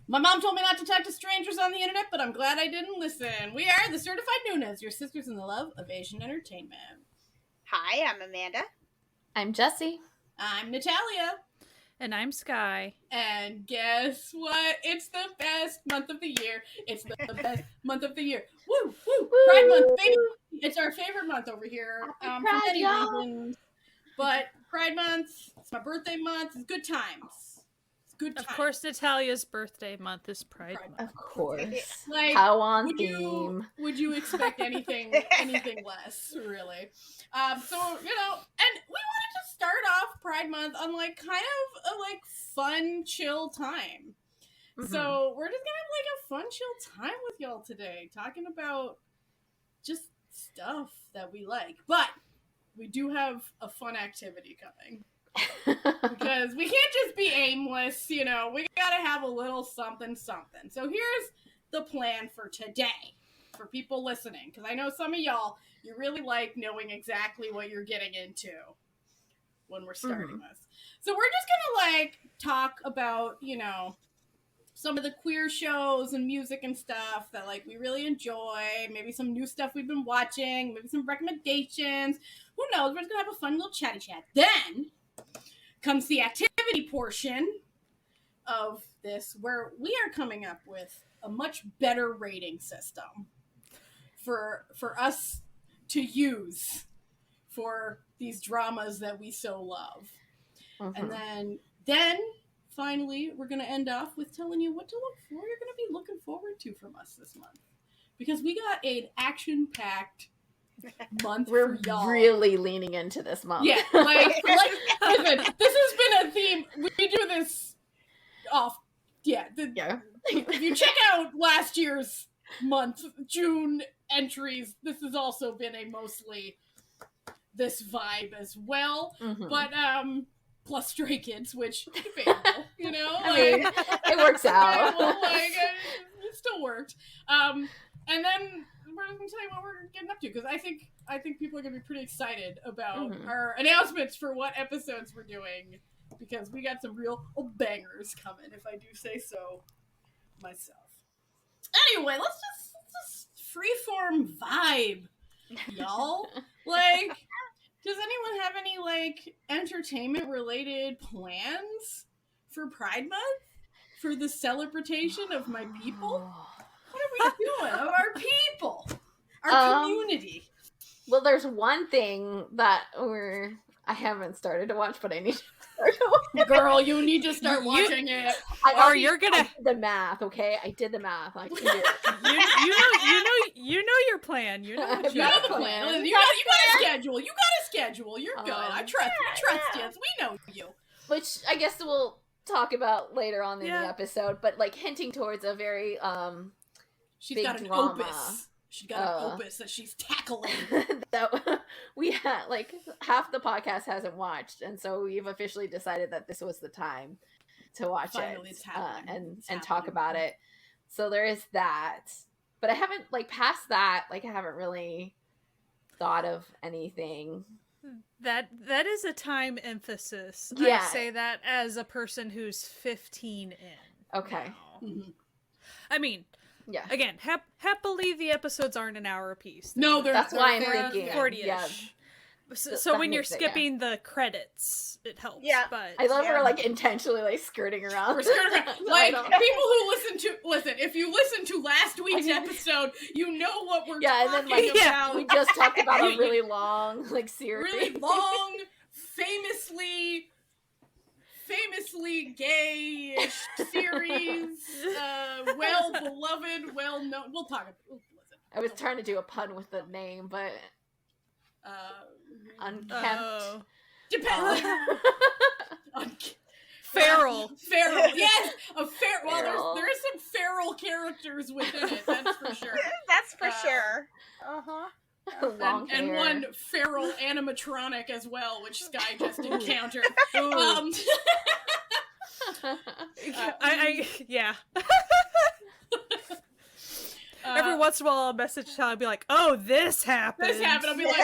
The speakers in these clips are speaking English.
My mom told me not to talk to strangers on the internet, but I'm glad I didn't listen. We are the Certified Noonas, your sisters in the love of Asian entertainment. Hi, I'm Amanda. I'm Jessie. I'm Natalia. And I'm Sky. And guess what? It's the best month of the year. It's the best month of the year. Woo, woo, Pride Month, baby. It's our favorite month over here. For many reasons. But Pride Month, it's my birthday month. It's good times. Good time. Of course, Natalia's birthday month is Pride Month. Of course. Like, how on theme. Would you expect anything less, really? So, and we wanted to start off Pride Month on, like, kind of a, like, fun, chill time. Mm-hmm. So, we're just gonna have, like, a fun, chill time with y'all today, talking about just stuff that we like. But we do have a fun activity coming. Because we can't just be aimless, we gotta have a little something. So here's the plan for today, for people listening, because I know some of y'all, you really like knowing exactly what you're getting into when we're starting this. So we're just gonna, talk about, some of the queer shows and music and stuff that, we really enjoy, maybe some new stuff we've been watching, maybe some recommendations, who knows, we're just gonna have a fun little chatty chat. Then comes the activity portion of this, where we are coming up with a much better rating system for us to use for these dramas that we so love. And then finally, we're going to end off with telling you what to look for. You're going to be looking forward to from us this month. Because we got an action-packed month. We're for y'all. Really leaning into this month. Yeah, listen, this has been a theme. We do this off. Yeah. If you check out last year's month, June entries, this has also been a mostly this vibe as well. Mm-hmm. But, plus Stray Kids, which is debatable, it works out. It still worked. And then we're going to tell you what we're getting up to, because I think people are going to be pretty excited about our announcements for what episodes we're doing, because we got some real bangers coming, if I do say so myself. Anyway, let's just freeform vibe, y'all. Does anyone have any, entertainment-related plans for Pride Month? For the celebration of my people? What are we doing? Of our people? Our community? Well, there's one thing that I haven't started to watch, but I need to start to watch. Girl, you need to start watching it. I did the math, okay? I did the math. I can do it. You know your plan. You know the plan. You got a schedule. You got a schedule. You're good. I trust you. We know you. Which I guess we'll talk about later on in the episode, but hinting towards a very she's big got an drama. Opus. She's got an opus that she's tackling. That we had half the podcast hasn't watched, and so we've officially decided that this was the time to watch Finally, it it's happening. and talk about it. So there is that, but I haven't past that. I haven't really thought of anything. That is a time emphasis. Yeah. I say that as a person who's 15 in. Okay. Mm-hmm. I mean, yeah. Again, happily the episodes aren't an hour apiece. No, that's why I'm thinking 40-ish. Yeah. So when you're skipping the credits, it helps. Yeah. But I love we're intentionally skirting around. We're skirting around. People who listen, if you listen to last week's episode, you know what we're talking about. We just talked about a really long series. Really long, famously gay-ish series, well-beloved, well-known. We'll talk about it. I was trying to do a pun with the name, but unkempt. Depends. Feral. Yes, a feral. Well, there is some feral characters within it. That's for sure. That's for sure. And one feral animatronic as well, which Sky just encountered. Yeah. Every once in a while, I'll message I'll be like, "Oh, this happened." I'll be like,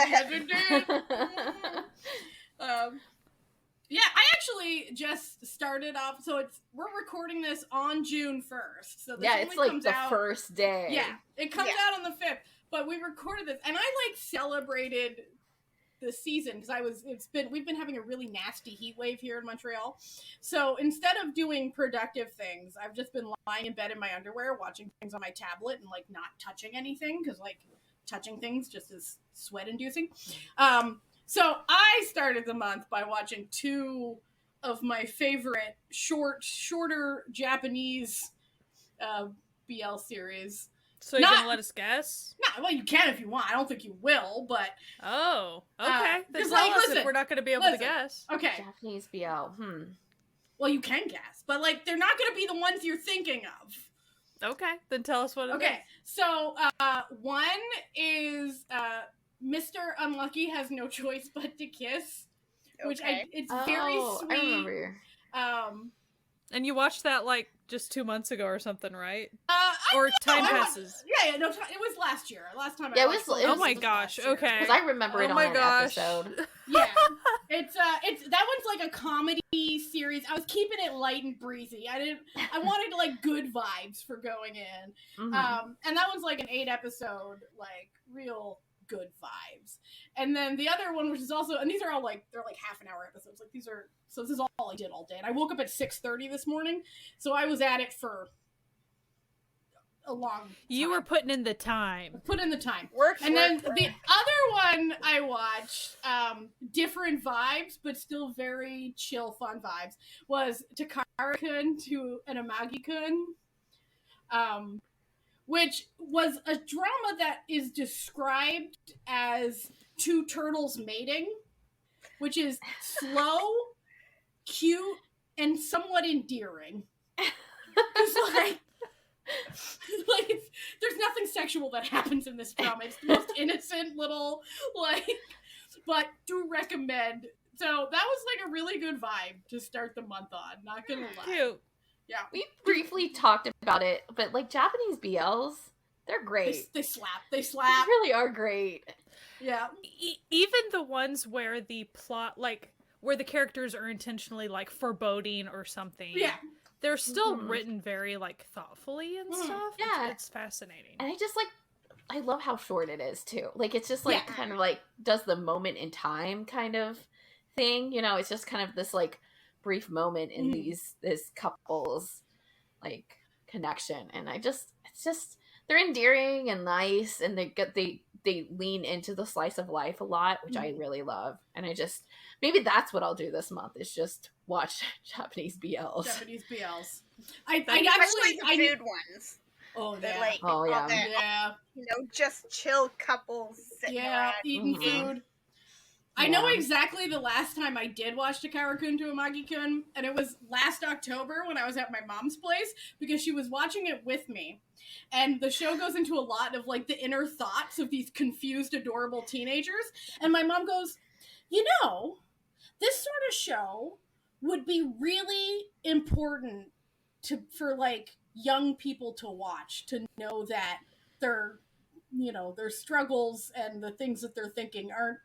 yeah, I actually just started off. So we're recording this on June 1st. So this Yeah, it's only like comes the out, first day. Yeah, it comes out on the 5th. But we recorded this, and I like celebrated the season because we've been having a really nasty heat wave here in Montreal. So instead of doing productive things, I've just been lying in bed in my underwear, watching things on my tablet, and like not touching anything because like touching things just is sweat inducing. So I started the month by watching 2 of my favorite shorter Japanese BL series. So you're gonna let us guess? No, well, you can if you want. I don't think you will, but oh, okay. Then like, tell us listen, if we're not gonna be able to guess. Okay. Japanese BL. Well, you can guess, but like they're not gonna be the ones you're thinking of. Okay, then tell us what it is. Okay, so one is Mr. Unlucky has no choice but to kiss, which it's very sweet. I remember. And you watched that like just 2 months ago or something, right? Or time passes. Yeah, no, it was last year. Last time it was. Oh my gosh! Okay. Because I remember it on an episode. Yeah, it's that one's like a comedy series. I was keeping it light and breezy. I wanted like good vibes for going in. Mm-hmm. And that one's like an 8-episode, like real good vibes. And then the other one, which is also, and these are all like, they're like half an hour episodes. Like so this is all I did all day. And I woke up at 6:30 this morning, so I was at it for a long time. You were putting in the time. Put in the time. And then the other one I watched, different vibes, but still very chill, fun vibes, was Takara-kun to an Amagi-kun, which was a drama that is described as 2 turtles mating, which is slow, cute, and somewhat endearing. It's like there's nothing sexual that happens in this drama. It's the most innocent little but do recommend. So that was like a really good vibe to start the month on. Not gonna lie. Cute. Yeah. We briefly talked about it, but like Japanese BLs, they're great. They slap. They really are great. Yeah. Even the ones where the plot, like where the characters are intentionally like foreboding or something. Yeah. They're still written very like thoughtfully and stuff. Yeah. It's fascinating. And I love how short it is too. Like it's just like kind of like does the moment in time kind of thing. You know, it's just kind of this like brief moment in this couple's like connection. And it's just they're endearing and nice, and they lean into the slice of life a lot, which I really love. And maybe that's what I'll do this month is just watch Japanese BLs. I actually the food ones. Oh, they're yeah. like just chill couples sitting around eating food. I know exactly the last time I did watch Takara-kun to Amagi-kun, and it was last October when I was at my mom's place, because she was watching it with me. And the show goes into a lot of, like, the inner thoughts of these confused, adorable teenagers. And my mom goes, you know, this sort of show would be really important for, like, young people to watch, to know that their struggles and the things that they're thinking aren't,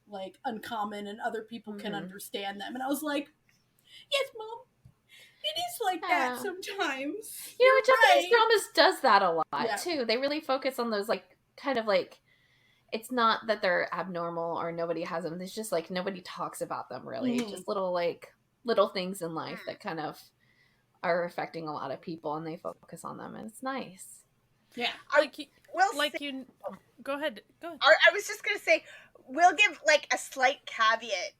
like, uncommon and other people can understand them. And I was like, yes, Mom, it is like that sometimes. You know, Japanese dramas does that a lot too. They really focus on those, like, kind of like, it's not that they're abnormal or nobody has them. It's just like nobody talks about them really. Just little things in life that kind of are affecting a lot of people, and they focus on them, and it's nice. Yeah. Go ahead. I was just gonna say, we'll give like a slight caveat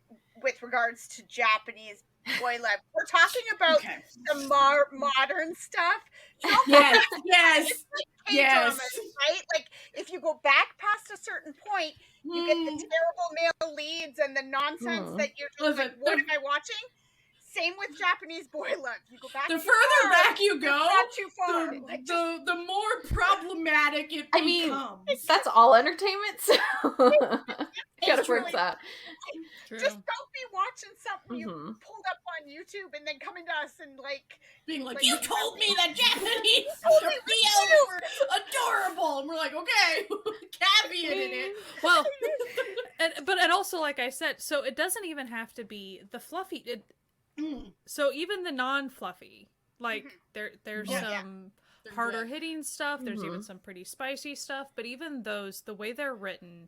with regards to Japanese boy love. We're talking about the modern stuff. Yes. K-dramas, right? Like, if you go back past a certain point, you get the terrible male leads and the nonsense that you're just like, what am I watching? Same with Japanese boy love. You go back. The further back you go, not too far. The more problematic it becomes. That's all entertainment, so gotta work that. Just don't be watching something you pulled up on YouTube and then coming to us and being like you told me that Japanese BLs were adorable, and we're like, okay, caveated it. Well, and also, like I said, so it doesn't even have to be the fluffy. So even the non-fluffy, like there's some harder hitting stuff. There's even some pretty spicy stuff. But even those, the way they're written,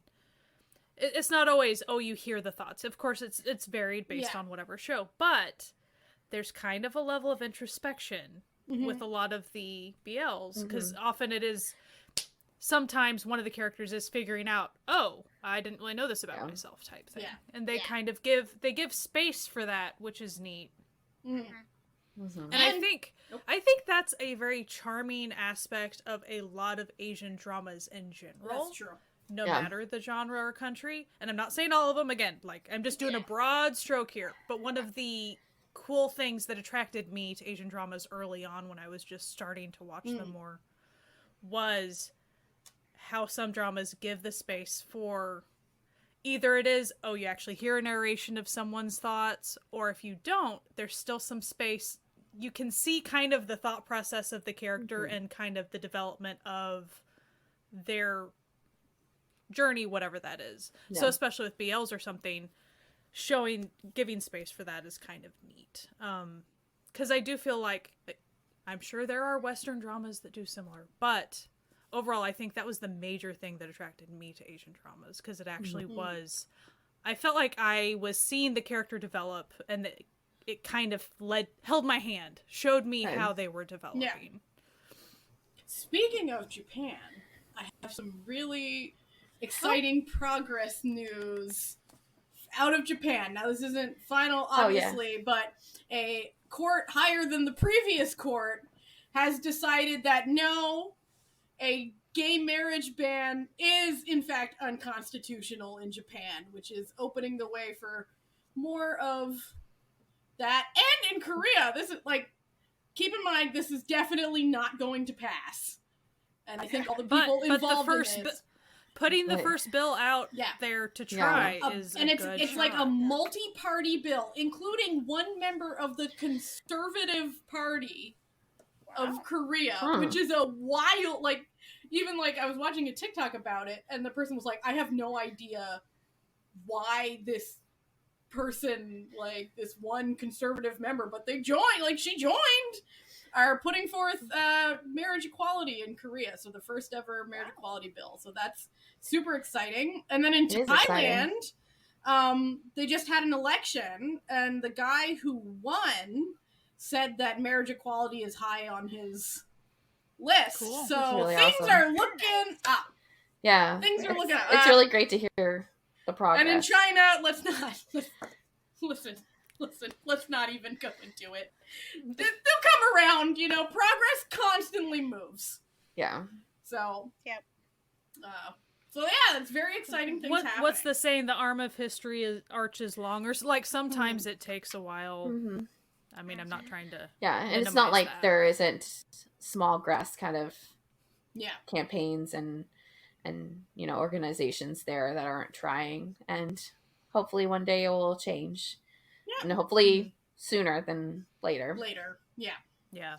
it's not always, oh, you hear the thoughts. Of course, it's varied based on whatever show. But there's kind of a level of introspection with a lot of the BLs, because often it is, sometimes one of the characters is figuring out, oh, I didn't really know this about myself type thing. Yeah. And they kind of give space for that, which is neat. And I think that's a very charming aspect of a lot of Asian dramas in general. That's true. No matter the genre or country. And I'm not saying all of them, again, like, I'm just doing a broad stroke here. But one of the cool things that attracted me to Asian dramas early on when I was just starting to watch them more was how some dramas give the space for, either it is, oh, you actually hear a narration of someone's thoughts, or if you don't, there's still some space. You can see kind of the thought process of the character and kind of the development of their journey, whatever that is. So especially with BLs or something, giving space for that is kind of neat. Because I do feel like, I'm sure there are Western dramas that do similar, but overall, I think that was the major thing that attracted me to Asian dramas, because it actually was, I felt like I was seeing the character develop, and it kind of held my hand, showed me how they were developing. Yeah. Speaking of Japan, I have some really exciting progress news out of Japan. Now, this isn't final, obviously, but a court higher than the previous court has decided that no, a gay marriage ban is, in fact, unconstitutional in Japan, which is opening the way for more of that. And in Korea, this is, like, keep in mind, this is definitely not going to pass. And I think all the people involved in it... Putting the first bill out there to try is and it's like a multi-party bill, including one member of the Conservative Party of Korea, which is a wild, like, even, like, I was watching a TikTok about it, and the person was like, I have no idea why this person, like, this one conservative member, but they joined, like, she joined, are putting forth marriage equality in Korea. So the first ever marriage equality bill. So that's super exciting. And then in Thailand, they just had an election, and the guy who won said that marriage equality is high on his list. Cool. So really things are looking up. Yeah. Things are looking up. It's really great to hear the progress. And in China, let's not even go into it. They'll come around, you know, progress constantly moves. Yeah. So, so it's very exciting things happening. What's the saying? The arm of history arches long, or like sometimes it takes a while. I mean, I'm not trying to. Yeah, and it's not like there isn't small grass kind of campaigns and you know, organizations there that aren't trying, and hopefully one day it will change. Yeah. And hopefully sooner than later. Yeah.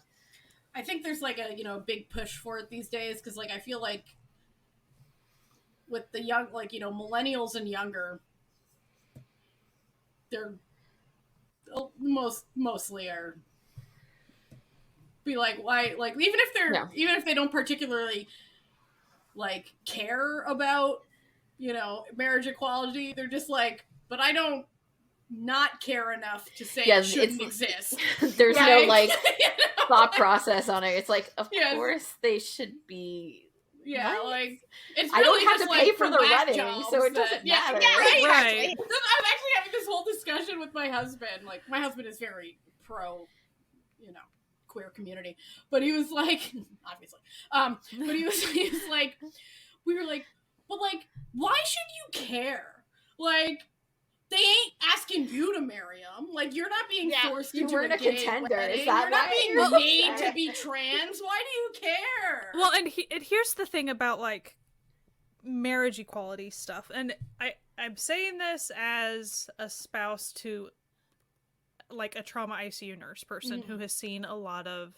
I think there's like a, you know, big push for it these days, because like I feel like with the young, like, you know, millennials and younger, they're mostly are be like, why, like, even if they don't particularly like care about, you know, marriage equality, they're just like, but I don't not care enough to say it shouldn't exist. There's no like thought process on it. It's like, of course they should be. Yeah, nice. Like it's really I don't have just to pay like for the wedding, so it doesn't matter. Right. I'm actually having this whole discussion with my husband. Like, my husband is very pro, you know, queer community, but he was like, obviously, but he was like, we were like, but like, why should you care? Like, they ain't asking you to marry them. Like, you're not being forced to do a contender. Is that you're not being made to be trans. Why do you care? Well, and here's the thing about, like, marriage equality stuff. And I'm saying this as a spouse to, like, a trauma ICU nurse person who has seen a lot of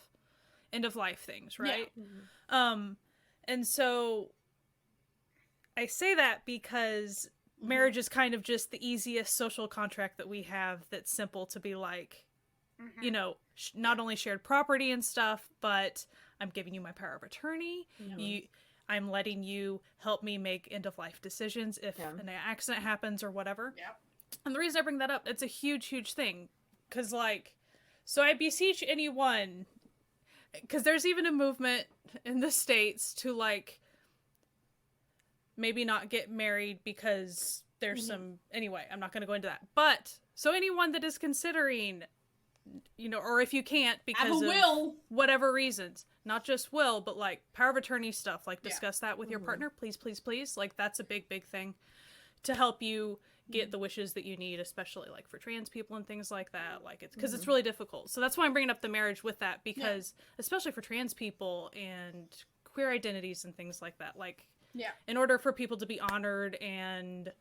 end-of-life things, right? Yeah. And so I say that because marriage is kind of just the easiest social contract that we have that's simple to be like, you know, not only shared property and stuff, but I'm giving you my power of attorney. I'm letting you help me make end-of-life decisions if an accident happens or whatever. Yep. And the reason I bring that up, it's a huge, huge thing. Because, like, so I beseech anyone, because there's even a movement in the States to, like, maybe not get married because there's some, anyway, I'm not going to go into that. But, so anyone that is considering, you know, or if you can't because of whatever reasons, not just will, but like power of attorney stuff, like discuss that with your partner, please, please, please. Like that's a big, big thing to help you get the wishes that you need, especially like for trans people and things like that. Like it's because it's really difficult. So that's why I'm bringing up the marriage with that, because especially for trans people and queer identities and things like that, like in order for people to be honored and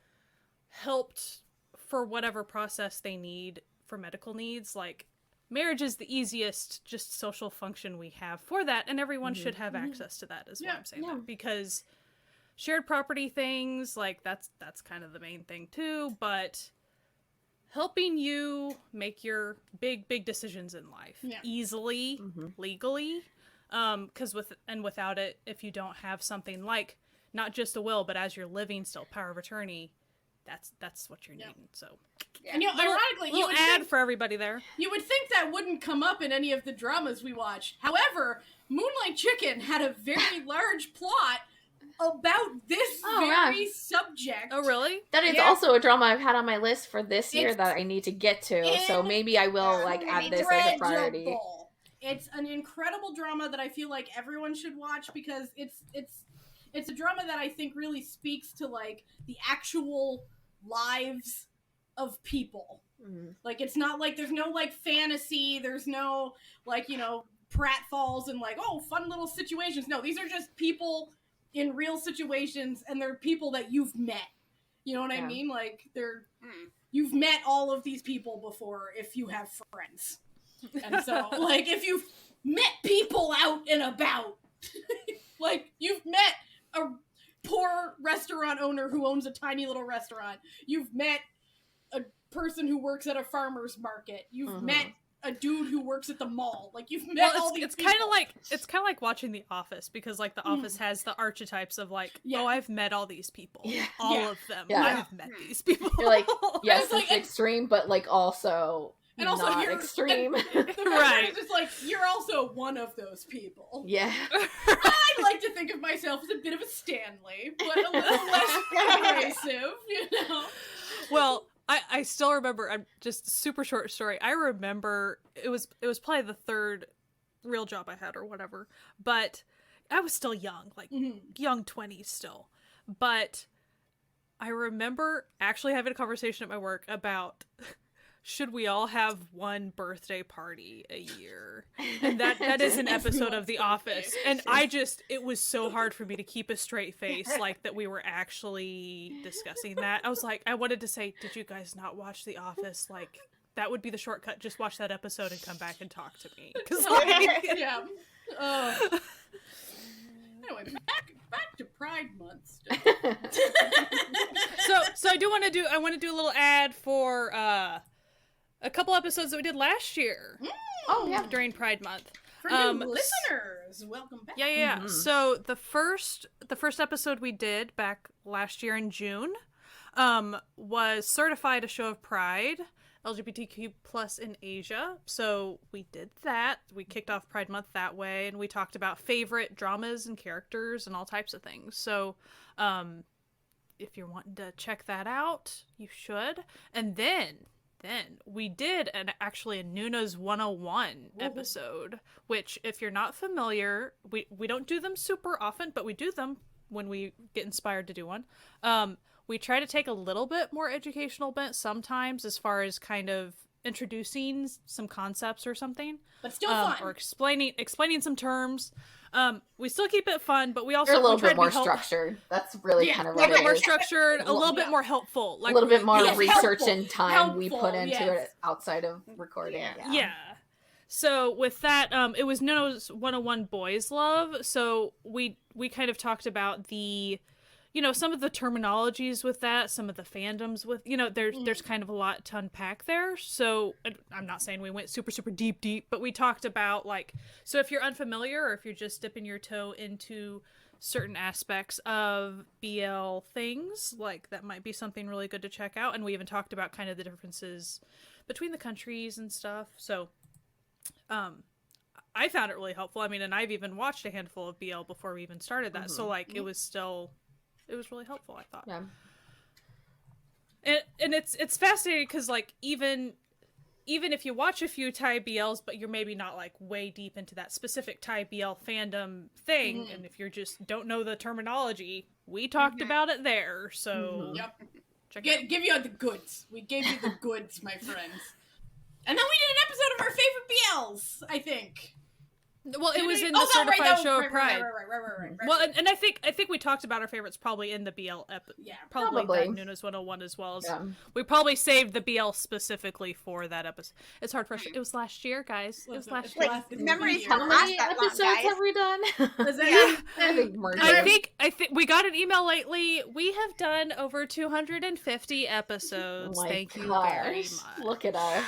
helped for whatever process they need for medical needs, like marriage is the easiest just social function we have for that, and everyone should have access to that, is why I'm saying that, because shared property things, like that's kind of the main thing too, but helping you make your big decisions in life easily, legally, because without it, if you don't have something like not just a will, but as you're living still power of attorney, that's what you're needing. So and ironically, you would add for everybody there. You would think that wouldn't come up in any of the dramas we watch. However, Moonlight Chicken had a very large plot about this very subject. Oh, really? That is also a drama I've had on my list for this year that I need to get to. So maybe I will like add this as a priority. It's an incredible drama that I feel like everyone should watch, because it's a drama that I think really speaks to like the actual lives of people. Like it's not like there's no like fantasy, there's no like, you know, pratfalls and like, oh, fun little situations. No, these are just people in real situations, and they're people that you've met. You know what I mean? Like you've met all of these people before if you have friends. And so like if you've met people out and about, like you've met a poor restaurant owner who owns a tiny little restaurant. You've met a person who works at a farmer's market. You've met a dude who works at the mall. Like you've met all these people. It's kind of like watching The Office, because like The Office has the archetypes of like, oh, I've met all these people, all of them. I've met these people. You're like, yes, it's like, extreme, but like also. And also not you're extreme. Right. It's just like, you're also one of those people. Yeah. I like to think of myself as a bit of a Stanley, but a little less abrasive, you know? Well, I still remember, I'm just super short story. I remember it was probably the third real job I had or whatever, but I was still young, like young 20s still. But I remember actually having a conversation at my work about should we all have one birthday party a year? And that is an episode of The Office. And it was so hard for me to keep a straight face, like that we were actually discussing that. I was like, I wanted to say, did you guys not watch The Office? Like, that would be the shortcut. Just watch that episode and come back and talk to me. 'Cause Anyway, back to Pride Month stuff. So I want to do a little ad for a couple episodes that we did last year. During Pride Month. For new listeners, welcome back. Yeah. So the first episode we did back last year in June was Certified a Show of Pride, LGBTQ plus in Asia. So we did that. We kicked off Pride Month that way, and we talked about favorite dramas and characters and all types of things. So if you're wanting to check that out, you should. And then we did actually a Noonas 101 episode, which if you're not familiar, we don't do them super often, but we do them when we get inspired to do one. We try to take a little bit more educational bent sometimes as far as kind of introducing some concepts or something. But still fun. Or explaining some terms. We still keep it fun, but we also a little bit more structured. That's really kind of a little bit more structured, a little bit more helpful, like a little bit more research and time we put into it outside of recording. Yeah. So with that, it was Noonas 101 Boys Love. So we kind of talked about the, you know, some of the terminologies with that, some of the fandoms with, you know, there's kind of a lot to unpack there. So I'm not saying we went super deep, but we talked about like, so if you're unfamiliar or if you're just dipping your toe into certain aspects of BL things, like that might be something really good to check out. And we even talked about kind of the differences between the countries and stuff. So I found it really helpful. I mean, and I've even watched a handful of BL before we even started that. So like it was really helpful, I thought. Yeah. And it's fascinating because like even if you watch a few Thai BLs, but you're maybe not like way deep into that specific Thai BL fandom thing, and if you just don't know the terminology, we talked about it there. So check it out. Give you the goods. We gave you the goods, my friends. And then we did an episode of our favorite BLs, I think. Well, it was in the Certified Show of Pride. Right. Well, and I think we talked about our favorites probably in the BL probably that Noonas 101 as well as we probably saved the BL specifically for that episode. It's hard for us. It was last year, guys. It was last year. Like, memories How don't many last that episodes long, guys. have we done? I think we got an email lately. We have done over 250 episodes. Thank you very much. Look at us.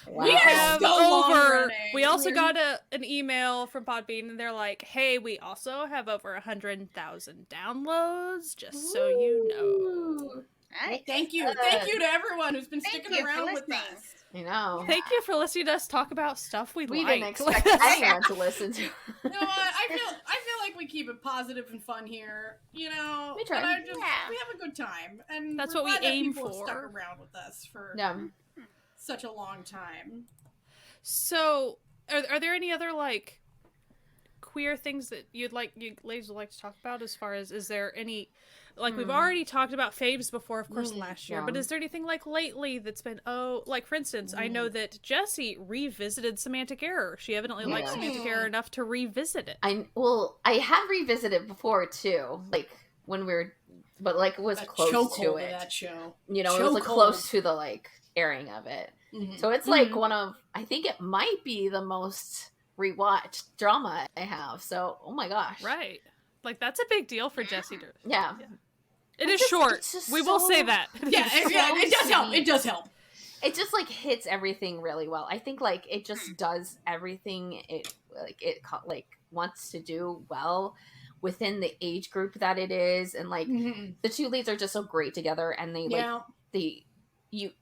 Wow. We have over. We also We're... got an email from Podbean, and they're like, "Hey, we also have over 100,000 downloads. Just so you know." Nice. Thank you to everyone who's been sticking around with us. You know. Thank you for listening to us talk about stuff we like. Didn't expect anyone to listen to. You know what? I feel like we keep it positive and fun here. You know, we try. And we have a good time, and that's what we aim for. for. Stuck around with us for such a long time. So, are there any other like queer things that you ladies would like to talk about? As far as, is there any, like we've already talked about faves before, of course, last year, but is there anything like lately that's been like for instance, I know that Jessie revisited Semantic Error. She evidently liked Semantic Error enough to revisit it. I have revisited before too, like when we were, but like it was close to it. That show. You know, it was like close to the like airing of it. So it's like one of, I think it might be the most rewatched drama I have. So, oh my gosh. Right. Like that's a big deal for Jessie to. Yeah. It is short. We will say that. Yeah, it does help. It does help. It just like hits everything really well. I think like it just does everything it wants to do well within the age group that it is, and like the two leads are just so great together, and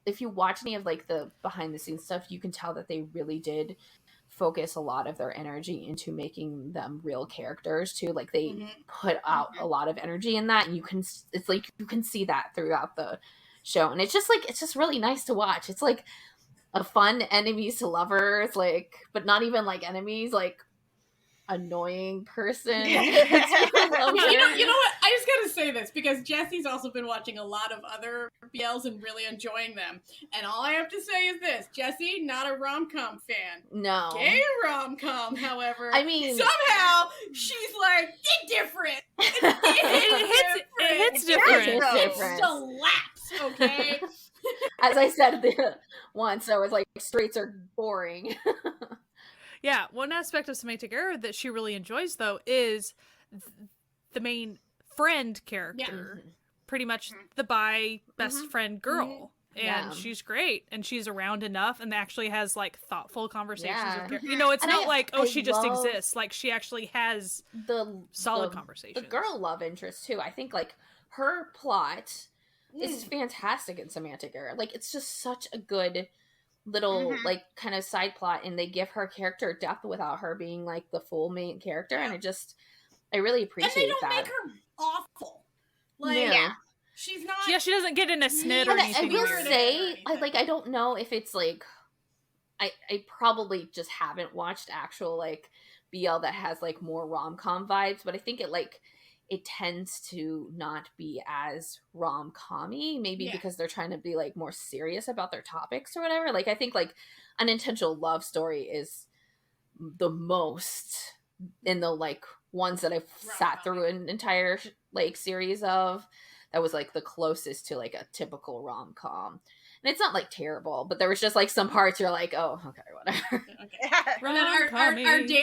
if you watch any of like the behind the scenes stuff, you can tell that they really did focus a lot of their energy into making them real characters too. Like they put out a lot of energy in that, and you can see that throughout the show, and it's just really nice to watch. It's like a fun enemies to lovers, like, but not even like enemies, like annoying person. You know what? I just gotta say this because Jessie's also been watching a lot of other BLs and really enjoying them. And all I have to say is this: Jessie, not a rom-com fan. No. Gay rom-com, however. I mean, somehow she's like, it's different. It hits different. It slaps, okay? As I said once, I was like, straights are boring. Yeah, one aspect of Semantic Error that she really enjoys, though, is the main friend character. Yeah. Pretty much the bi best friend girl. And she's great. And she's around enough and actually has, like, thoughtful conversations with You know, it's and not she just exists. Like, she actually has solid conversations. The girl love interest, too. I think, like, her plot is fantastic in Semantic Error. Like, it's just such a good little like kind of side plot, and they give her character depth without her being like the full main character, and I really appreciate that. And they don't make her awful. Like she's not. Yeah, she doesn't get in a snit or anything. I will say, I don't know if it's like I probably just haven't watched actual like BL that has like more rom-com vibes, but I think it tends to not be as rom-com-y, maybe because they're trying to be like more serious about their topics or whatever. Like I think like Unintentional Love Story is the most in the like ones that I've sat through an entire like series of, that was like the closest to like a typical rom-com. And it's not like terrible, but there was just like some parts you're like, oh, okay, whatever. And then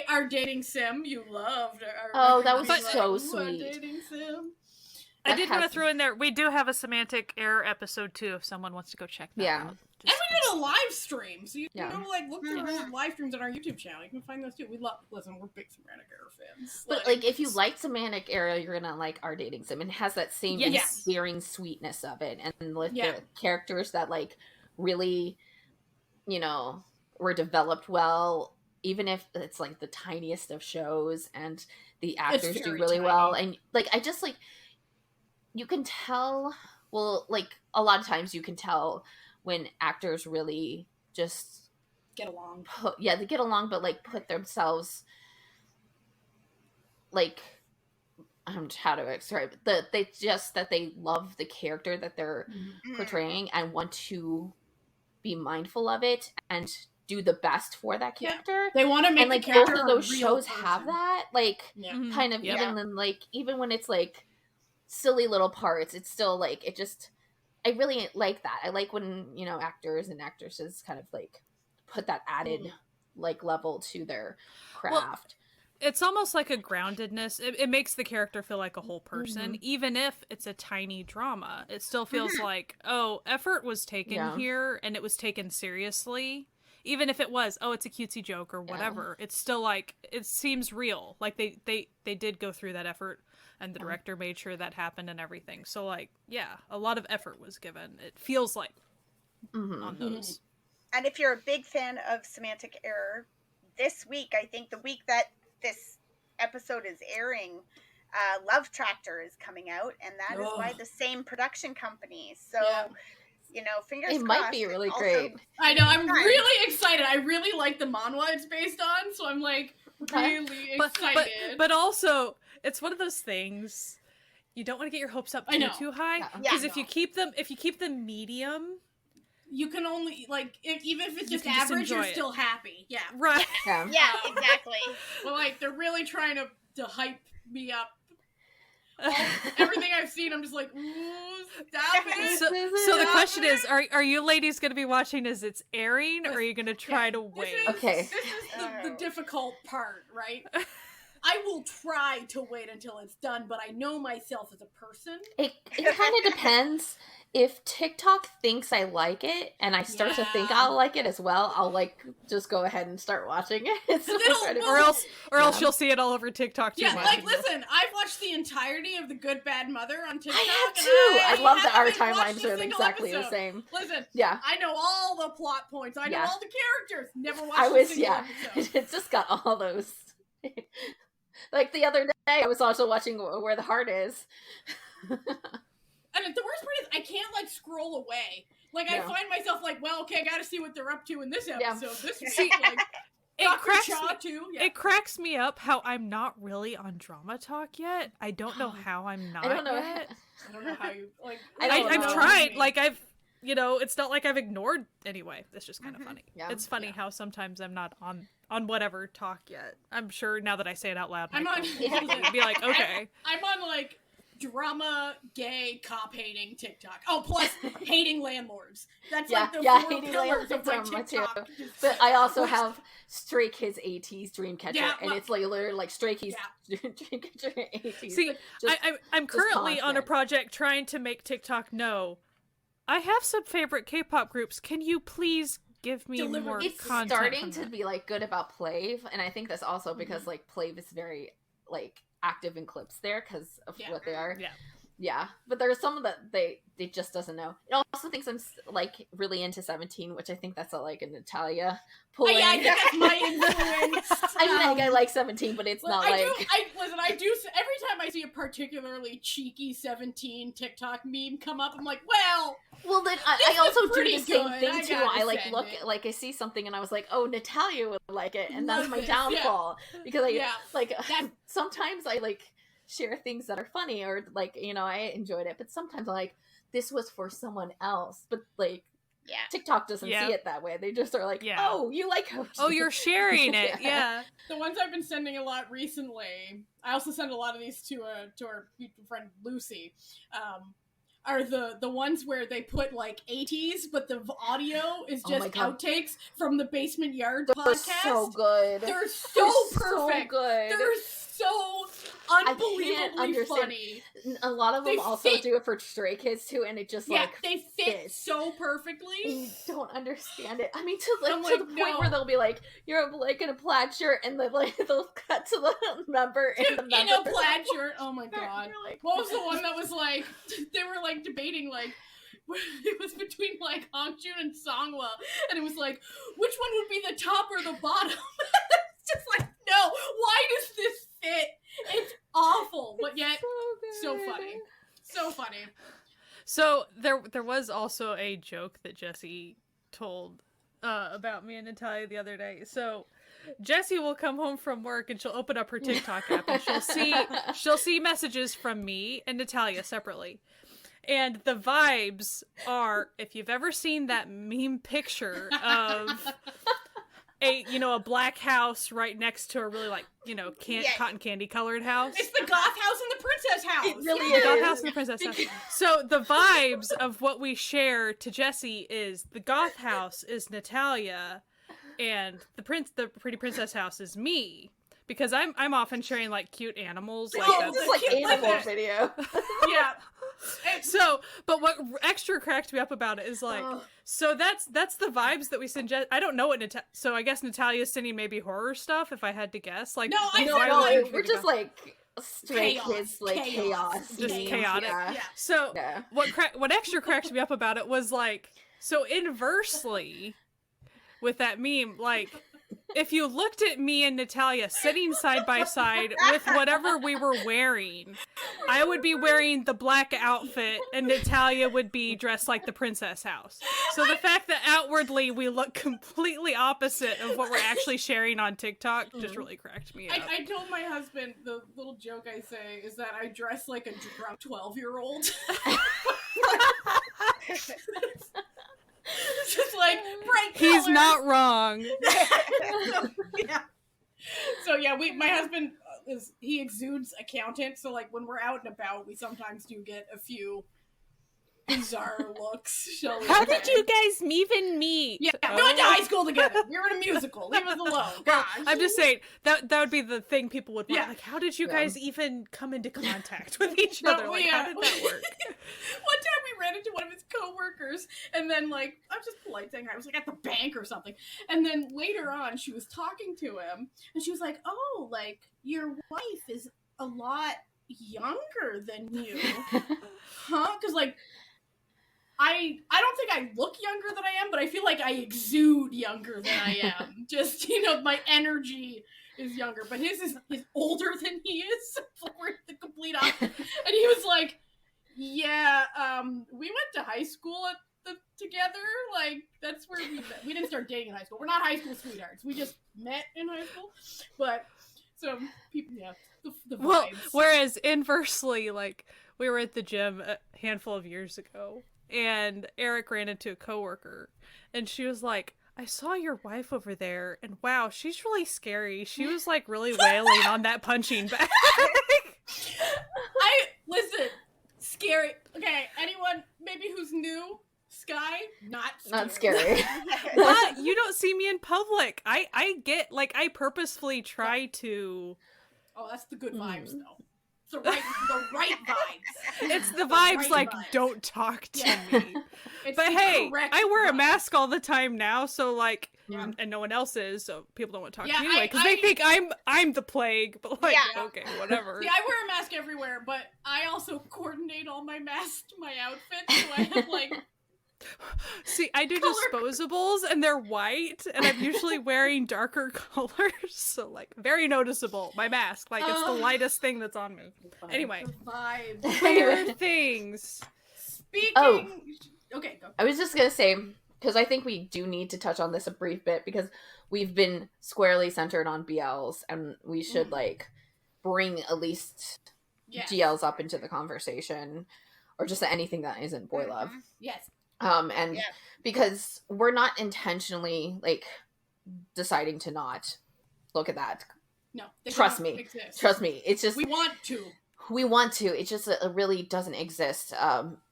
our dating sim, you loved. That was so sweet. Dating sim. I did want to throw in there, we do have a semantic error episode too, if someone wants to go check that out. And we did a live stream, so you can go like look through our live streams on our YouTube channel. You can find those too. Listen, we're big semantic error fans. But like if you like semantic error, you're gonna like Our Dating Sim. It has that same endearing sweetness of it, and with the characters that like really, you know, were developed well, even if it's like the tiniest of shows, and the actors do really well. And like I just like, you can tell, well, like a lot of times you can tell when actors really just get along. They get along, but like put themselves, like, how to describe it? That they love the character that they're portraying and want to be mindful of it and do the best for that character. They want to make, and like the character both of those shows person. have that, like kind of even when it's like silly little parts, it's still like it just. I really like that. I like when, you know, actors and actresses kind of like put that added like level to their craft. Well, it's almost like a groundedness. It makes the character feel like a whole person, even if it's a tiny drama. It still feels like, oh, effort was taken here and it was taken seriously. Even if it was, it's a cutesy joke or whatever. It's still like, it seems real. Like they did go through that effort. And the director made sure that happened and everything. So, like, a lot of effort was given. It feels like on those. And if you're a big fan of semantic error, this week, I think the week that this episode is airing, Love Tractor is coming out, and that is by the same production company. So, you know, fingers crossed. It might be really great. I know, I'm really excited. I really like the manhwa it's based on, so I'm, like, really excited. But also, it's one of those things you don't want to get your hopes up too high, because if you keep them medium, you can only like even if it's just average, you're still happy. Yeah, right. Yeah, exactly. Well, like they're really trying to hype me up. Everything I've seen, I'm just like, stop it. So the question is, are you ladies going to be watching as it's airing, or are you going to try to wait? This is the difficult part, right? I will try to wait until it's done, but I know myself as a person. It kind of depends. If TikTok thinks I like it, and I start to think I'll like it as well, I'll like just go ahead and start watching it. Or else you'll see it all over TikTok too. Yeah, like listen, I've watched the entirety of The Good Bad Mother on TikTok. I have too. I love that our timelines are exactly the same. Listen, yeah, I know all the plot points. I know all the characters. Never watched a single episode. It's just got all those. Like the other day, I was also watching Where the Heart Is. And the worst part is I can't like scroll away. Like I find myself like, well, okay, I got to see what they're up to in this episode. This is like it cracks me up how I'm not really on Drama Talk yet. I don't know how I'm not. I don't know. Yet. I don't know how you like. I've tried. Like I've, you know, it's not like I've ignored. Anyway, it's just kind of funny. Yeah. It's funny how sometimes I'm not on whatever talk yet. I'm sure now that I say it out loud, I'm on. Be like, okay. I'm on like drama, gay, cop hating TikTok. Oh, plus hating landlords. That's like the four hating pillars of my drama TikTok. Too. But I also have Stray Kids AT's Dreamcatcher, and it's like literally like Stray Kids Dreamcatcher AT's. See, I'm currently on a project trying to make TikTok know I have some favorite K-pop groups. Can you please give me more it's content? It's starting to be like good about Plave, and I think that's also because like Plave is very like active in clips there because of what they are. Yeah, but there's some that they just doesn't know. It also thinks I'm like really into 17, which I think that's like a Natalia pulling. I think that's my influence. I think I like 17, but it's not like. I do. Every time I see a particularly cheeky 17 TikTok meme come up, I'm like, well, then I also do the same good. thing too. I like look like I see something and I was like, oh, Natalia would like it, and that's my downfall because sometimes I like share things that are funny or like, you know, I enjoyed it, but sometimes I'm like, this was for someone else, but like TikTok doesn't see it that way. They just are like, oh, you like her. Oh, you're sharing it. The ones I've been sending a lot recently, I also send a lot of these to our friend Lucy, are the ones where they put like 80s, but the audio is just outtakes from the Basement Yard podcast. They're so good. They're so perfect. So good. They're so unbelievably funny. A lot of them also do it for Stray Kids too, and it just they fit so perfectly. You don't understand it. I mean, to the point where they'll be like, "You're like in a plaid shirt," and then like they'll cut to the number in a plaid shirt. Oh my god! Like, what was the one that was like? They were like debating like. It was between like Hongjoon and Songhwa, and it was like, which one would be the top or the bottom? It's just like, no, why does this fit? It's awful, but yet so funny. So funny. So there was also a joke that Jessie told about me and Natalia the other day. So Jessie will come home from work and she'll open up her TikTok app and she'll see messages from me and Natalia separately. And the vibes are, if you've ever seen that meme picture of a black house right next to a really cotton candy colored house. It's the goth house and the princess house. It really is. The goth house and the princess house. So the vibes of what we share to Jessie is the goth house is Natalia, and the pretty princess house is me. Because I'm often sharing like cute animals. Animal video. Yeah. So, but what extra cracked me up about it is like, so that's the vibes that we send. I don't know what so I guess Natalia's sending maybe horror stuff if I had to guess. Like, we're just like Stray Kids, like chaos, just chaotic. Yeah. So what extra cracked me up about it was like, so inversely with that meme, like. If you looked at me and Natalia sitting side by side with whatever we were wearing, I would be wearing the black outfit and Natalia would be dressed like the princess house. So the fact that outwardly we look completely opposite of what we're actually sharing on TikTok just really cracked me up. I told my husband, the little joke I say is that I dress like a drunk 12-year-old. It's just like bright colors. He's not wrong. So my husband he exudes accountant. So like when we're out and about, we sometimes do get a few bizarre looks. How did you guys even meet? Yeah, we went to high school together. We were in a musical. Leave us alone. Gosh. I'm just saying that would be the thing people would want. Yeah. Like, how did you guys even come into contact with each other? Like, how did that work? One time we ran into one of his coworkers, and then like I was just polite saying I was like at the bank or something, and then later on she was talking to him, and she was like, "Oh, like your wife is a lot younger than you, huh?" Because like. I don't think I look younger than I am, but I feel like I exude younger than I am. Just, my energy is younger. But his is older than he is. We're the complete opposite. And he was like, yeah, we went to high school together. Like, that's where we met. We didn't start dating in high school. We're not high school sweethearts. We just met in high school. But, so, people, the vibes. Well, whereas inversely, like, we were at the gym a handful of years ago. And Eric ran into a coworker, and she was like, I saw your wife over there, and wow, she's really scary. She was like really wailing on that punching bag. Listen, scary. Okay, anyone maybe who's new? Sky? Not scary. But you don't see me in public. I get, like, I purposefully try to... Oh, that's the good vibes, though. The right vibes. It's the vibes like, don't talk to me. But hey, I wear a mask all the time now, so like, and no one else is, so people don't want to talk to me anyway, because they think I'm the plague, but like, okay, whatever. Yeah, I wear a mask everywhere, but I also coordinate all my masks to my outfits, so I have like... See, I do disposables, and they're white, and I'm usually wearing darker colors, so, like, very noticeable. My mask, like, it's the lightest thing that's on me. Anyway, weird things. Speaking... Okay, go. I was just gonna say, because I think we do need to touch on this a brief bit, because we've been squarely centered on BLs, and we should, like, bring at least GLs up into the conversation, or just anything that isn't boy love. Yes. Because we're not intentionally like deciding to not look at that. No, trust me. It's just we want to. It just it really doesn't exist.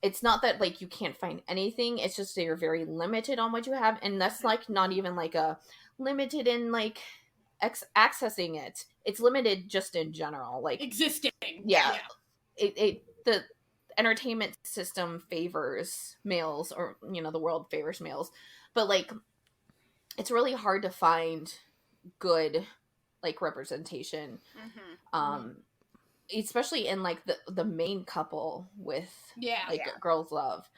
It's not that like you can't find anything. It's just that you're very limited on what you have, and that's like not even like a limited in like accessing it, it's limited just in general, like existing. Yeah. The entertainment system favors males, or the world favors males, but like it's really hard to find good like representation, especially in like the main couple with girls love,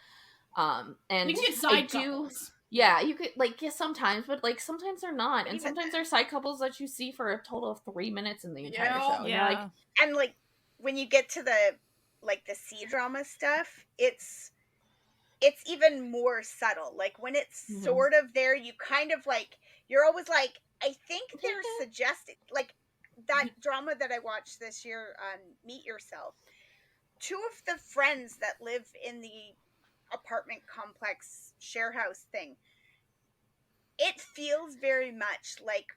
and you can get side couples. Yeah, you could sometimes, but like sometimes they're not, and sometimes they're side couples that you see for a total of 3 minutes in the entire show. Yeah, and like when you get to the C drama stuff, it's even more subtle. Like when it's sort of there, you kind of like, you're always like, I think they're suggesting, like that drama that I watched this year on Meet Yourself. 2 of the friends that live in the apartment complex share house thing, it feels very much like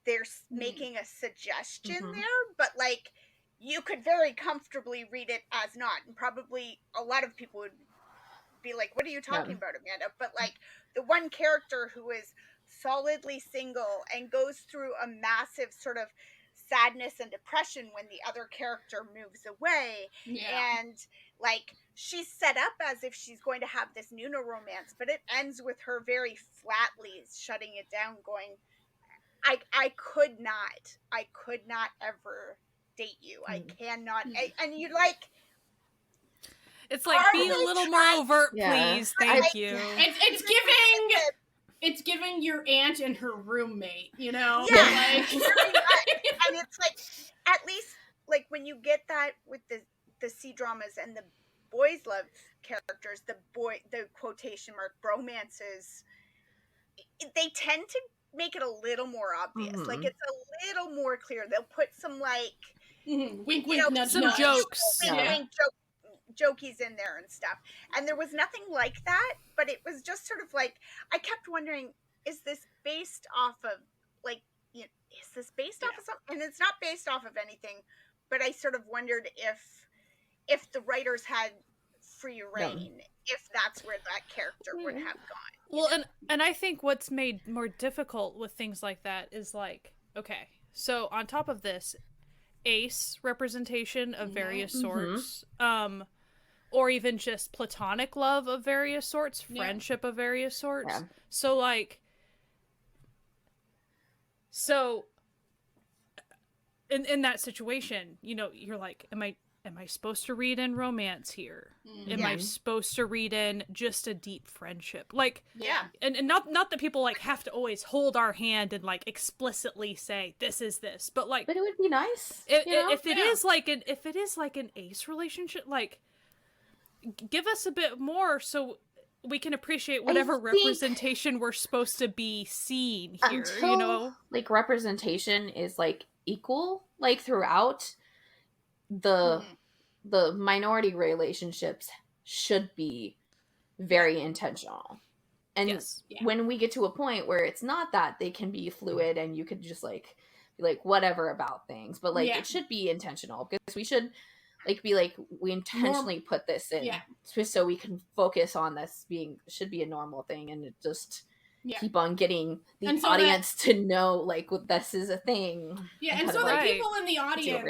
they're making a suggestion there, but like you could very comfortably read it as not, and probably a lot of people would be like, what are you talking about, Amanda? But like the one character who is solidly single and goes through a massive sort of sadness and depression when the other character moves away, and like she's set up as if she's going to have this Noonas romance, but it ends with her very flatly shutting it down, going, I could not ever date you. I cannot. And you like, it's like, be a little more overt, please. Thank you. It's giving your aunt and her roommate, Yeah. Like, and it's like, at least like when you get that with the C dramas and the boys love characters, the quotation mark bromances, they tend to make it a little more obvious. Like it's a little more clear. They'll put some like wink nudge, some nudge. jokes, wink jokies in there and stuff, and there was nothing like that, but it was just sort of like, I kept wondering, is this based off of like, is this based off of something? And it's not based off of anything, but I sort of wondered if the writers had free reign, if that's where that character would have gone. Well, and I think what's made more difficult with things like that is like, okay, so on top of this, ace representation of various sorts, or even just platonic love of various sorts, friendship of various sorts. Yeah. So like, in that situation, you're like, am I supposed to read in romance here? Am I supposed to read in just a deep friendship? Like, and not that people like have to always hold our hand and like explicitly say this is this, but like, but it would be nice if it is like an ace relationship, like, give us a bit more so we can appreciate whatever representation we're supposed to be seeing here. Until, like, representation is like equal, like throughout, the minority relationships should be very intentional. And when we get to a point where it's not that, they can be fluid and you could just like be like whatever about things, but like it should be intentional, because we should like be like, we intentionally put this in just so we can focus on this should be a normal thing, and it just keep on getting the audience to know like this is a thing. And so that people in the audience,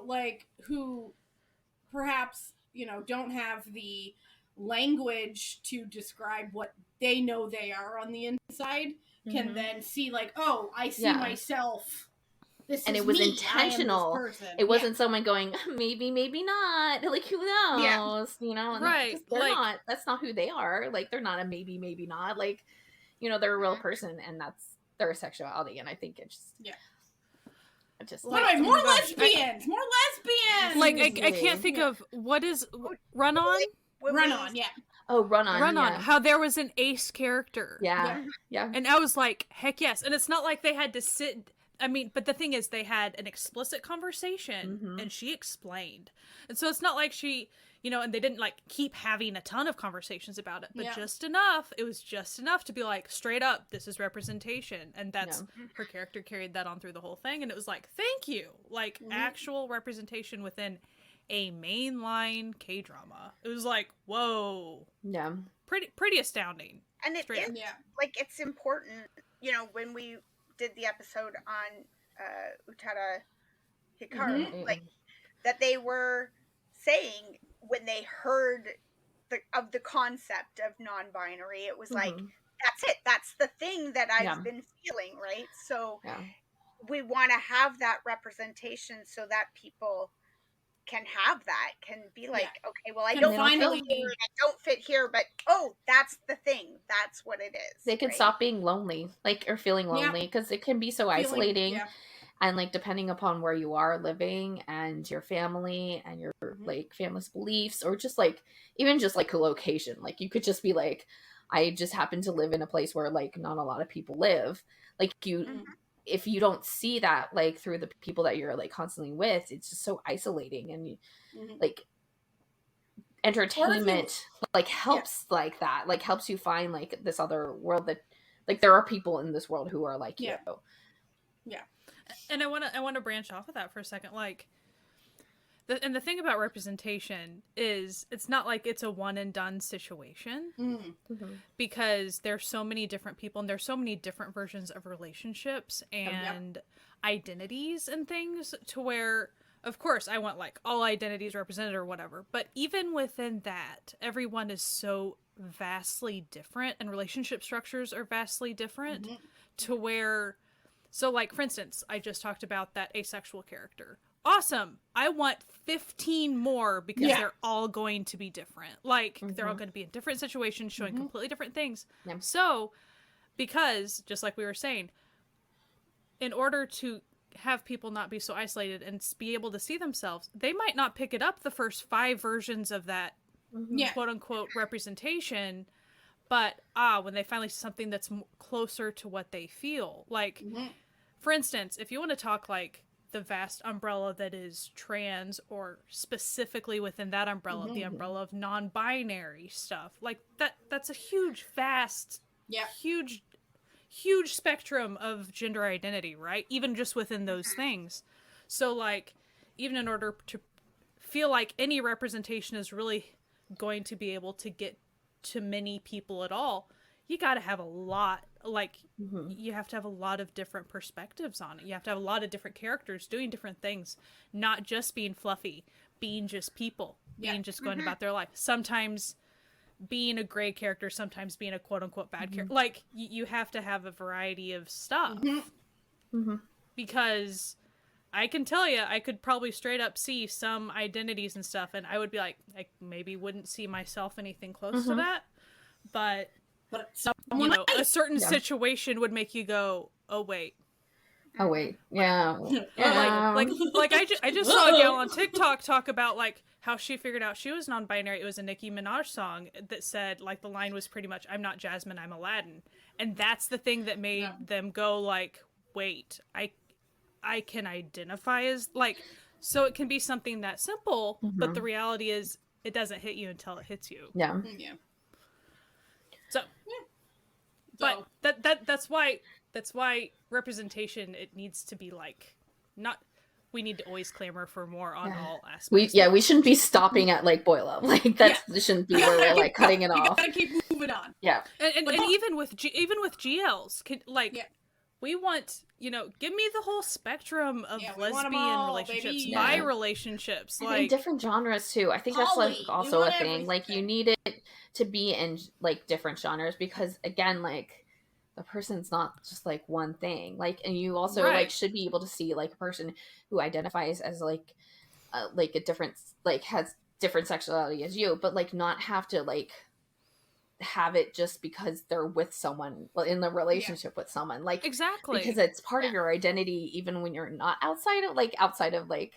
like who perhaps don't have the language to describe what they know they are on the inside, can then see like, oh, I see myself. And it was intentional. It wasn't someone going, maybe not. Like, who knows? And they're not. That's not who they are. Like, they're not a maybe not. Like, they're a real person, and that's their sexuality. And I think it's just like, more lesbians. Like, I can't think of what is Run On. Oh, Run On. How there was an ace character. Yeah. And I was like, heck yes. And it's not like they had to sit. I mean, but the thing is, they had an explicit conversation, and she explained. And so it's not like she, and they didn't, like, keep having a ton of conversations about it, but just enough. It was just enough to be like, straight up, this is representation. And that's, her character carried that on through the whole thing. And it was like, thank you. Like, actual representation within a mainline K-drama. It was like, whoa. Yeah. Pretty astounding. And like, it's important, when we did the episode on Utada Hikaru, like that they were saying when they heard of the concept of non-binary, it was like, that's it. That's the thing that I've been feeling, right? So we want to have that representation so that people can have that, can be like, okay, well, I don't finally fit here, I don't fit here, but that's the thing. That's what it is. They can stop being lonely, like, or feeling lonely, because it can be so isolating. And like, depending upon where you are living and your family and your like family's beliefs, or just like, even just like a location, like you could just be like, I just happen to live in a place where like not a lot of people live. Like you, if you don't see that like through the people that you're like constantly with, it's just so isolating. And you, like, entertainment like helps like that, like helps you find like this other world that like there are people in this world who are like you. And I want to branch off of that for a second. Like, the thing about representation is it's not like it's a one and done situation, because there's so many different people and there's so many different versions of relationships and identities and things, to where, of course, I want like all identities represented or whatever, but even within that, everyone is so vastly different and relationship structures are vastly different, to where, so like, for instance, I just talked about that asexual character. Awesome. I want 15 more, because they're all going to be different. Like, they're all going to be in different situations, showing completely different things. So, because, just like we were saying, in order to have people not be so isolated and be able to see themselves, they might not pick it up the first 5 versions of that quote-unquote representation, but when they finally see something that's closer to what they feel. Like, for instance, if you want to talk like the vast umbrella that is trans, or specifically within that umbrella, the umbrella of non-binary stuff, like that's a huge, vast, huge spectrum of gender identity, right? Even just within those things. So like, even in order to feel like any representation is really going to be able to get to many people at all, you got to have a lot, like, you have to have a lot of different perspectives on it. You have to have a lot of different characters doing different things, not just being fluffy, being just people, being just going about their life. Sometimes being a gray character, sometimes being a quote-unquote bad character. Like, you have to have a variety of stuff. Because I can tell you, I could probably straight up see some identities and stuff, and I would be like, I maybe wouldn't see myself anything close to that. But you know, a certain situation would make you go, oh wait, like I just saw a gal on TikTok talk about like how she figured out she was non-binary. It was a Nicki Minaj song that said, like, the line was pretty much, I'm not Jasmine, I'm Aladdin. And that's the thing that made them go like, wait, I can identify as, like, so it can be something that simple, but the reality is it doesn't hit you until it hits you. So, but that's why representation, it needs to be like, not, we need to always clamor for more on all aspects. We shouldn't be stopping at like boil up. Like that shouldn't be where we're like cutting it off. You gotta keep moving on. And even with GLs, we want, you know, give me the whole spectrum of lesbian relationships, bi relationships, and like in different genres too. I think that's like also a thing. Like, you need it to be in like different genres, because again, like, the person's not just like one thing. Like, and you also like should be able to see like a person who identifies as like a different, like, has different sexuality as you, but like not have to like have it just because they're with someone, in the relationship with someone, like, exactly, because it's part of your identity even when you're not outside of like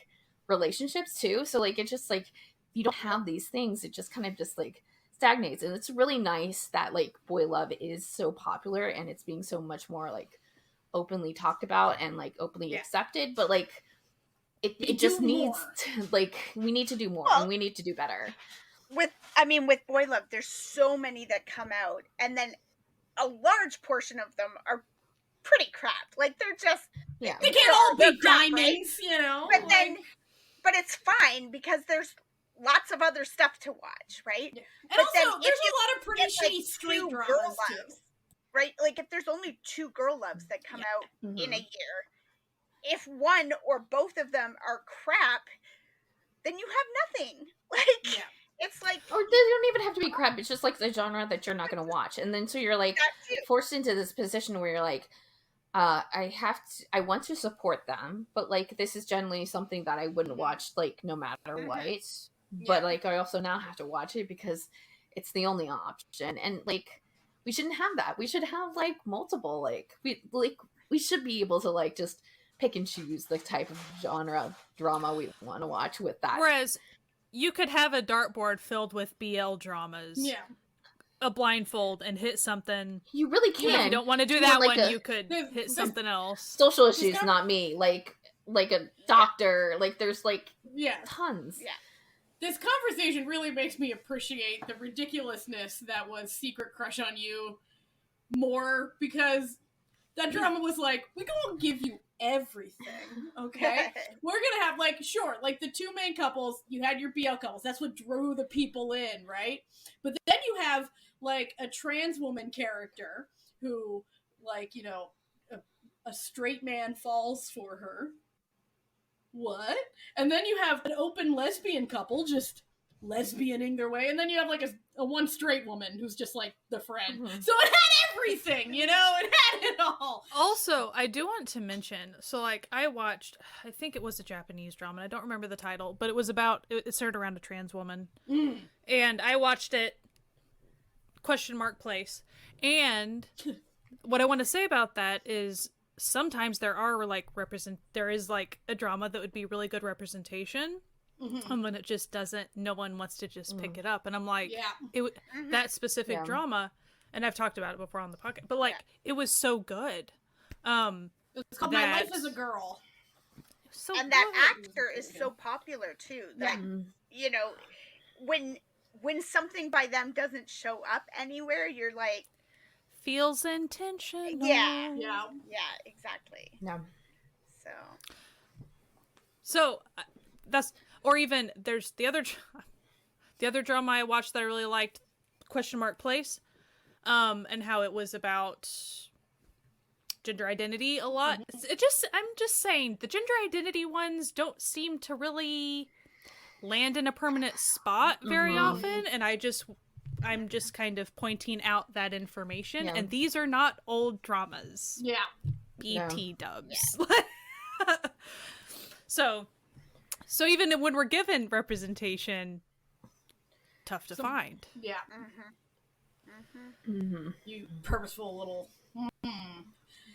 relationships too. So like, it's just like, if you don't have these things, it just kind of just like stagnates. And it's really nice that like boy love is so popular and it's being so much more like openly talked about and like openly accepted, but like it just needs to, like, we need to do more, and we need to do better. With boy love, there's so many that come out, and then a large portion of them are pretty crap. Like, they're just they can't all be diamonds, you know. But then, but it's fine because there's lots of other stuff to watch, right? And but also, then there's a lot of pretty shitty straight dramas too. right? Like if there's only 2 girl loves that come out in a year, if one or both of them are crap, then you have nothing. Like it's like, or they don't even have to be crap. It's just like the genre that you're not going to watch, and then so you're like forced into this position where you're like, I want to support them, but like this is generally something that I wouldn't watch, like no matter what. But like I also now have to watch it because it's the only option, and like we shouldn't have that. We should have like multiple, like we should be able to like just pick and choose the type of genre drama we want to watch with that. Whereas you could have a dartboard filled with BL dramas. Yeah. A blindfold and hit something. You really can. If you don't want to do that one, you could hit something else. Social issues, not me. Like a doctor. Like there's like tons. Yeah. This conversation really makes me appreciate the ridiculousness that was Secret Crush on You more, because that drama was like, we gonna give you everything, okay? We're gonna have, like, sure, like the 2 main couples, you had your BL couples, that's what drew the people in, right? But then you have, like, a trans woman character who, like, you know, a straight man falls for her. What? And then you have an open lesbian couple just lesbianing their way, and then you have like a one straight woman who's just like the friend. So it had everything, you know? It had it all. Also, I do want to mention, so like I watched, I think it was a Japanese drama, and I don't remember the title, but it was about, it centered around a trans woman. And I watched it, ? Place. And what I want to say about that is sometimes there are like there is like a drama that would be really good representation, and then it just doesn't, no one wants to just pick it up, and I'm like, that specific drama, and I've talked about it before on the podcast, but like it was so good. It's called My Life as a Girl. So and that actor is so popular too that you know, when something by them doesn't show up anywhere, you're like, feels intentional. Yeah, exactly. Yeah. So that's, or even there's the other drama I watched that I really liked, ? Place, and how it was about gender identity a lot. I'm just saying the gender identity ones don't seem to really land in a permanent spot very often, and I'm just kind of pointing out that information, and these are not old dramas. Yeah. BT dubs. Yeah. So even when we're given representation, tough to find. Yeah. You purposeful little.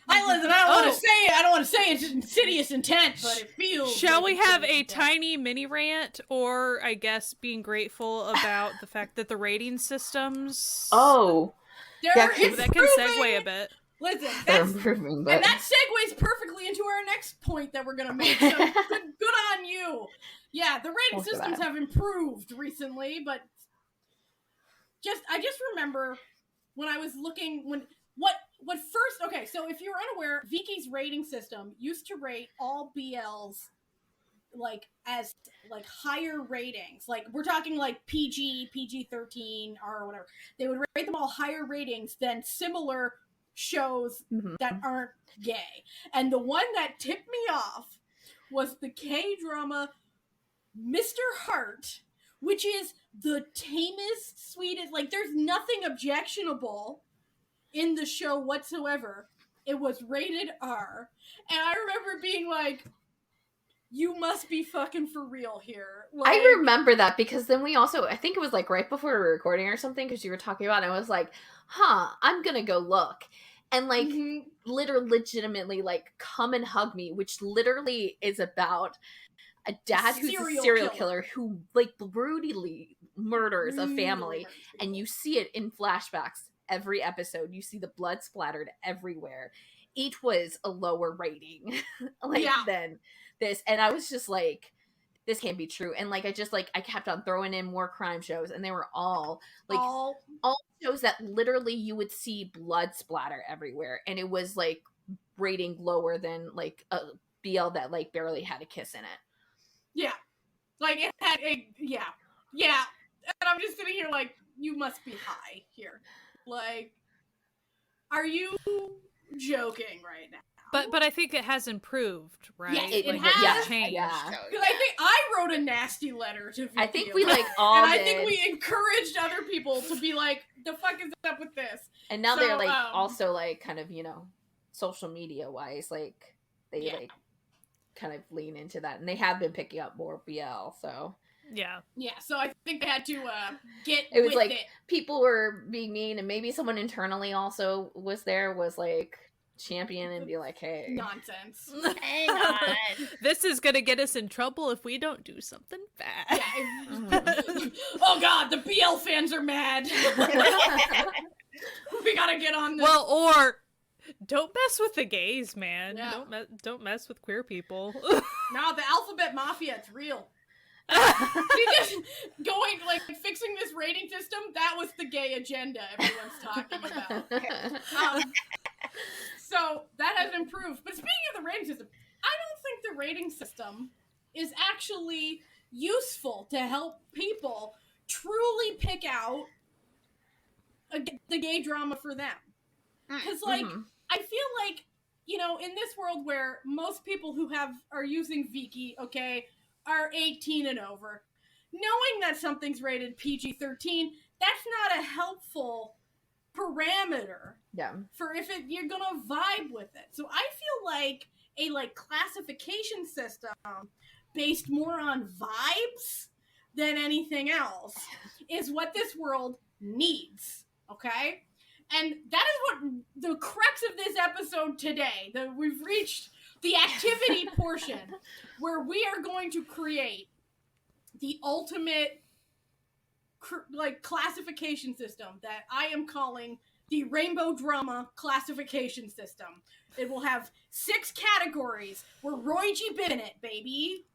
I don't want to say it's insidious intent, but it feels. Shall we have a tiny mini rant, or I guess being grateful about the fact that the rating systems? Oh, that can segue a bit. Listen, and that segues perfectly into our next point that we're gonna make. So good on you. Yeah, the rating systems have improved recently, but I just remember when I was looking what first. Okay, so if you're unaware, Viki's rating system used to rate all BLs like as like higher ratings. Like we're talking like PG-13, or whatever. They would rate them all higher ratings than similar shows that aren't gay. And the one that tipped me off was the K-drama Mr. Heart, which is the tamest, sweetest, like there's nothing objectionable in the show whatsoever. It was rated R. And I remember being like, you must be fucking for real here. Like, I remember that because then we also, I think it was like right before we were recording or something, because you were talking about it, and I was like, I'm gonna go look. And like, legitimately, like, come and hug me, which literally is about a dad who's a serial killer who, like, brutally murders a family. And you see it in flashbacks every episode. You see the blood splattered everywhere. Each was a lower rating, than this. And I was just like, this can't be true. And like, I kept on throwing in more crime shows, and they were all like, all shows that literally you would see blood splatter everywhere. And it was like rating lower than like a BL that like barely had a kiss in it. Yeah. Like it had yeah. And I'm just sitting here like, you must be high here. Like, Are you joking right now? But I think it has improved, right? Yes, it like, has changed. Yeah. Because I think I wrote a nasty letter to Vicky. I think we like all and I did. think we encouraged other people to be like, the fuck is up with this? And now they're like also like kind of, social media wise, like they like kind of lean into that, and they have been picking up more BL. So yeah, so I think they had to get it was with like it. People were being mean, and maybe someone internally also was like champion and be like, hey, nonsense. Hang on. This is gonna get us in trouble if we don't do something bad. Oh god, the BL fans are mad. We gotta get on this. Well, or don't mess with the gays, man. Yeah. Don't mess with queer people. No, the alphabet mafia, it's real. Going, like, fixing this rating system, that was the gay agenda everyone's talking about. So, that has improved. But speaking of the rating system, I don't think the rating system is actually useful to help people truly pick out the gay drama for them. Because, like, I feel like, in this world where most people who are using Viki, okay, are 18 and over, knowing that something's rated PG-13, that's not a helpful parameter for if you're gonna vibe with it. So I feel like a classification system based more on vibes than anything else is what this world needs, okay? And that is what the crux of this episode today, that we've reached the activity portion where we are going to create the ultimate classification system that I am calling the Rainbow Drama Classification System. It will have 6 categories. We're Roy G. Bennett, baby.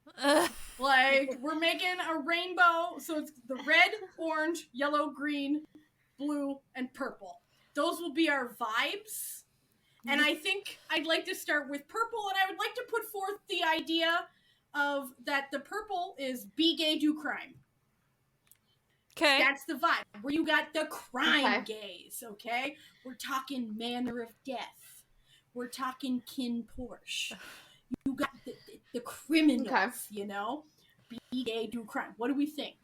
We're making a rainbow, so it's the red, orange, yellow, green, blue, and purple. Those will be our vibes. And I think I'd like to start with purple, and I would like to put forth the idea of that the purple is be gay, do crime. Okay. That's the vibe. Where you got the crime gays, okay? We're talking manner of death. We're talking kin Porsche. You got the criminals, Be gay, do crime. What do we think?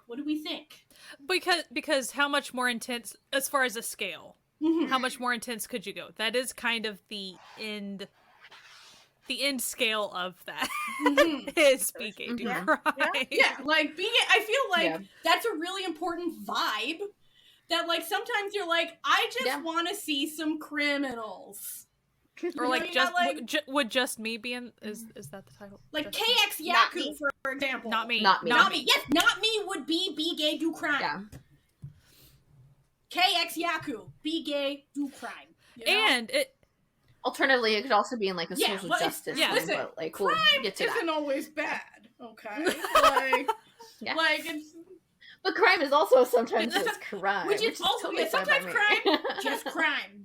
Because how much more intense, as far as a scale, how much more intense could you go? That is kind of the end scale of that. Is be gay, do crime. Yeah, like be gay. I feel like that's a really important vibe. That like sometimes you're like, I just want to see some criminals. Or like would just me be in? Is that the title? Like KX Yaku, for example. Not me. Yes, not me would be gay, do crime. Yeah. KX Yaku, be gay, do crime. And it. Alternatively, it could also be in like a social justice thing, listen, but like we'll get to isn't that. always bad, okay? It's. But crime is also sometimes just crime. Which is also totally sometimes crime, just crime,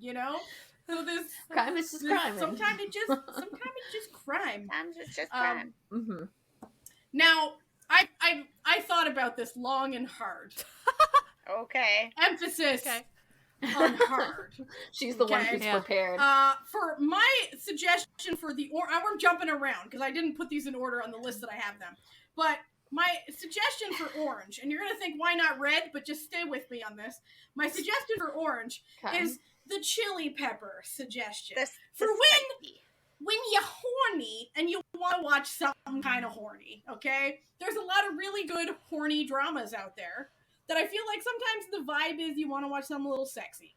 So this crime is just crime. Sometimes it's just crime. Sometimes it's just crime. Now, I thought about this long and hard. Okay. Emphasis on hard. She's the one who's prepared. For my suggestion for I'm jumping around because I didn't put these in order on the list that I have them. But my suggestion for orange, and you're going to think, why not red? But just stay with me on this. My suggestion for orange is the chili pepper suggestion. For when you're horny and you want to watch something kind of horny, okay? There's a lot of really good horny dramas out there that I feel like sometimes the vibe is you want to watch something a little sexy.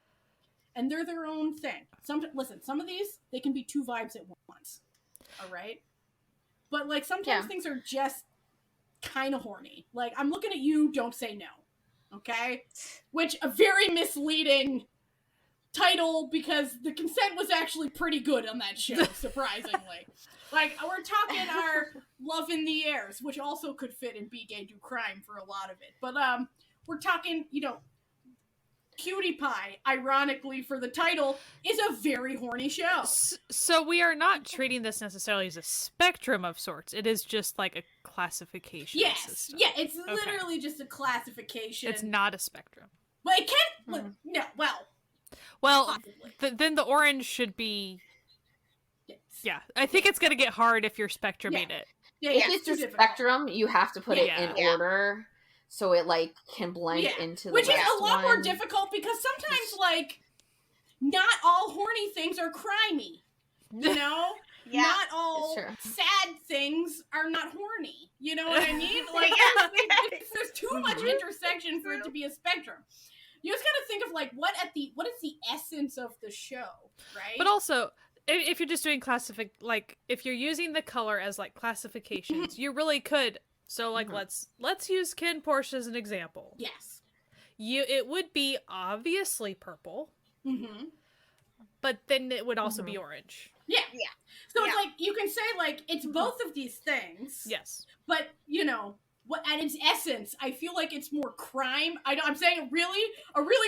And they're their own thing. Listen, some of these, they can be 2 vibes at once. All right? But, like, sometimes things are just kind of horny. Like, I'm looking at you, don't say no. Okay? Which, a very misleading title because the consent was actually pretty good on that show, surprisingly. Like, we're talking our Love in the Airs, which also could fit in Be Gay, Do Crime for a lot of it. But, we're talking, Cutie Pie, ironically for the title, is a very horny show. So we are not treating this necessarily as a spectrum of sorts. It is just like a classification system. Yeah, it's literally just a classification. It's not a spectrum. But it can... No, well... Well, then the orange should be... Yes. Yeah, I think it's going to get hard if you're spectruming it. Yeah, if it's a spectrum, you have to put it in order so it like can blend into the which is a lot more one. difficult because sometimes like not all horny things are crimey, you know. Not all sad things are not horny. You know what I mean? Like there's too much intersection for it to be a spectrum. You just gotta think of like what is the essence of the show, right? But also, if you're just doing like if you're using the color as like classifications, you really could. So like let's use Ken Porsche as an example. Yes. It would be obviously purple. But then it would also be orange. Yeah. So it's like you can say like it's both of these things. Yes. But you know what? At its essence, I feel like it's more crime. I'm saying a really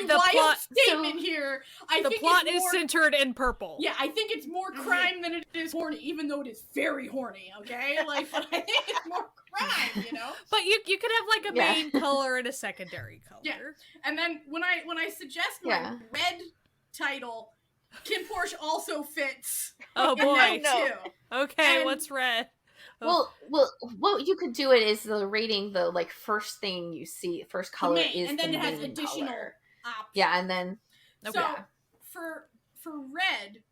wild statement here. I think the plot is centered in purple. Yeah, I think it's more crime than it is horny, even though it is very horny. Okay, like but I think it's more crime. You know. But you could have like a main color and a secondary color. Yeah. And then when I suggest my red title. Ken Porsche also fits. Oh boy! Okay, and, what's red? Well, what you could do it is the rating. The like first thing you see, first color is and then the it has main additional color. options. Yeah, and then so for red,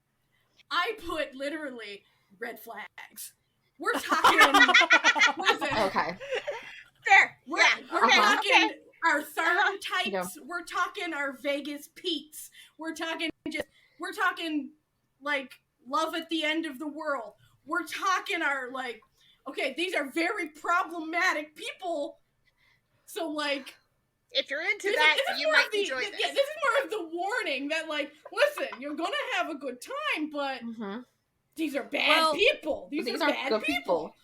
I put literally red flags. We're talking. What is it? Okay. Fair. We're talking our Tharn types. We're talking our Vegas Pete's. We're talking like love at the end of the world. We're talking our like, okay, these are very problematic people. So like, if you're into that, you might enjoy this. Yeah, this is more of the warning that like, listen, you're gonna have a good time, but these are bad people. These are bad people.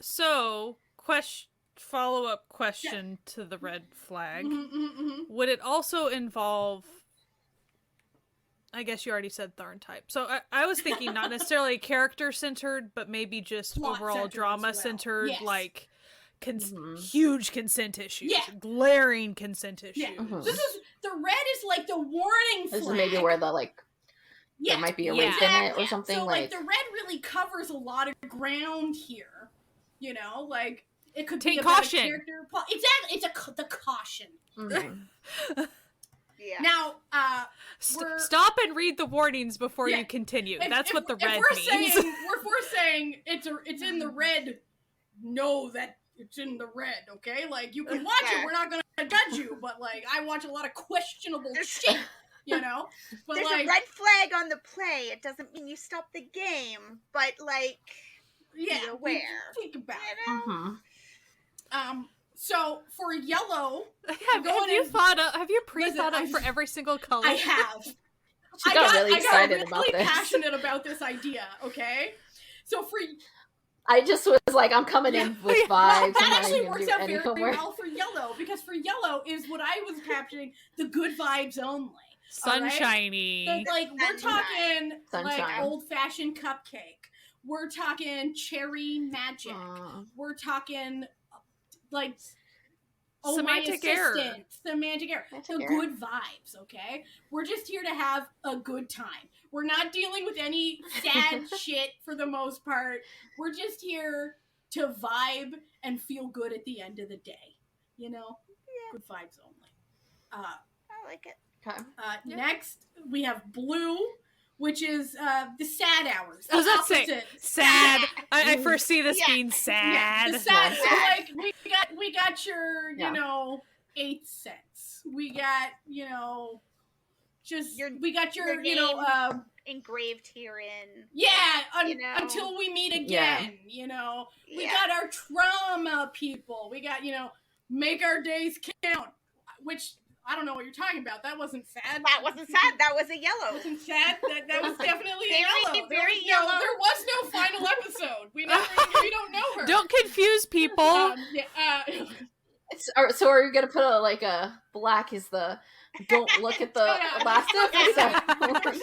So follow-up question to the red flag. Would it also involve, I guess you already said Tharn type. So I was thinking not necessarily character-centered, but maybe just overall drama-centered, like huge consent issues, glaring consent issues. The red is like the warning flag. This is maybe where the like there might be a rape in it or something. So like the red really covers a lot of ground here. You know, like it could take be caution. Character. Exactly, it's the caution. Yeah. Now, stop and read the warnings before you continue. That's what the red means. If we're saying it's in the red, know that it's in the red, okay? Like, you can watch it, we're not gonna judge you, but, like, I watch a lot of questionable shit, you know? But there's a red flag on the play. It doesn't mean you stop the game, but, like, be aware. Think about it. So for yellow, have you pre-thought up for every single color? I have. She got really excited about this. Passionate about this idea. Okay, so I just was like, I'm coming in with vibes. Well, that actually works out very well for yellow because for yellow is what I was capturing the good vibes only. Sunshiny. Right? So, like we're talking like old-fashioned cupcake. We're talking cherry magic. We're talking. Like, semantic error. Semantic error. The good vibes, okay? We're just here to have a good time. We're not dealing with any sad shit for the most part. We're just here to vibe and feel good at the end of the day. You know? Yeah. Good vibes only. I like it. Okay. Next, we have blue, which is the sad hours. I was about to say sad. I first see this being sad. Yeah, the sad. So like we got your you know 8 cents. We got we got your you know engraved herein. Yeah, until we meet again. Yeah. You know we got our trauma people. We got make our days count, which. I don't know what you're talking about. That wasn't sad. That wasn't sad. That was a yellow. Wasn't sad. That was definitely a yellow. Very yellow. There was no final episode. We don't know her. Don't confuse people. So are you gonna put a black is the don't look at the last episode? I don't know what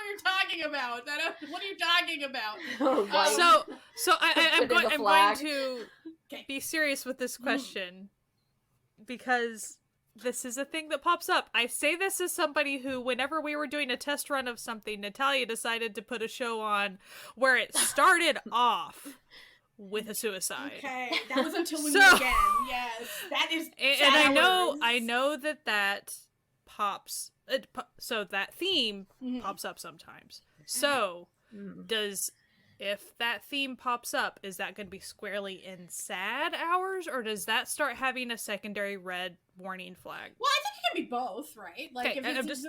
you're talking about. What are you talking about? So I'm going to be serious with this question. Because this is a thing that pops up. I say this as somebody who, whenever we were doing a test run of something, Natalia decided to put a show on where it started off with a suicide. Okay, that was Until We Meet Again. Yes, that is. And I know that pops. So that theme pops up sometimes. So if that theme pops up, is that going to be squarely in sad hours, or does that start having a secondary red warning flag? Well, I think it can be both, right? Like, okay, if it's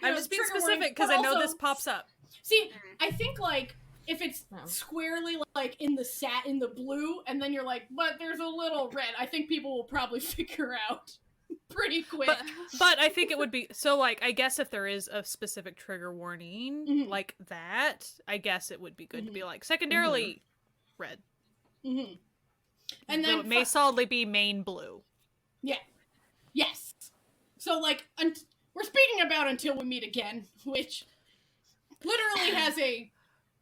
I'm just being specific because I know this pops up. See, I think like if it's squarely like in the blue, and then you're like, but there's a little red, I think people will probably figure out pretty quick. But I think it would be so, like, I guess if there is a specific trigger warning like that, I guess it would be good to be like secondarily red. And then it may solidly be main blue. Yeah. Yes. So like we're speaking about Until We Meet Again, which literally has a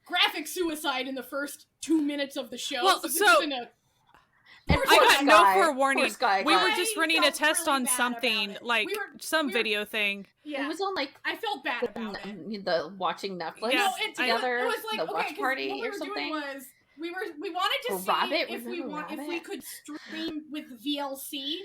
graphic suicide in the first 2 minutes of the show. Well, I got no forewarning. We were just running a test on something, like some video thing. Yeah. It was on like I felt bad about it. The watching Netflix together. It was like the watch party or something. We wanted to see if we could stream with VLC.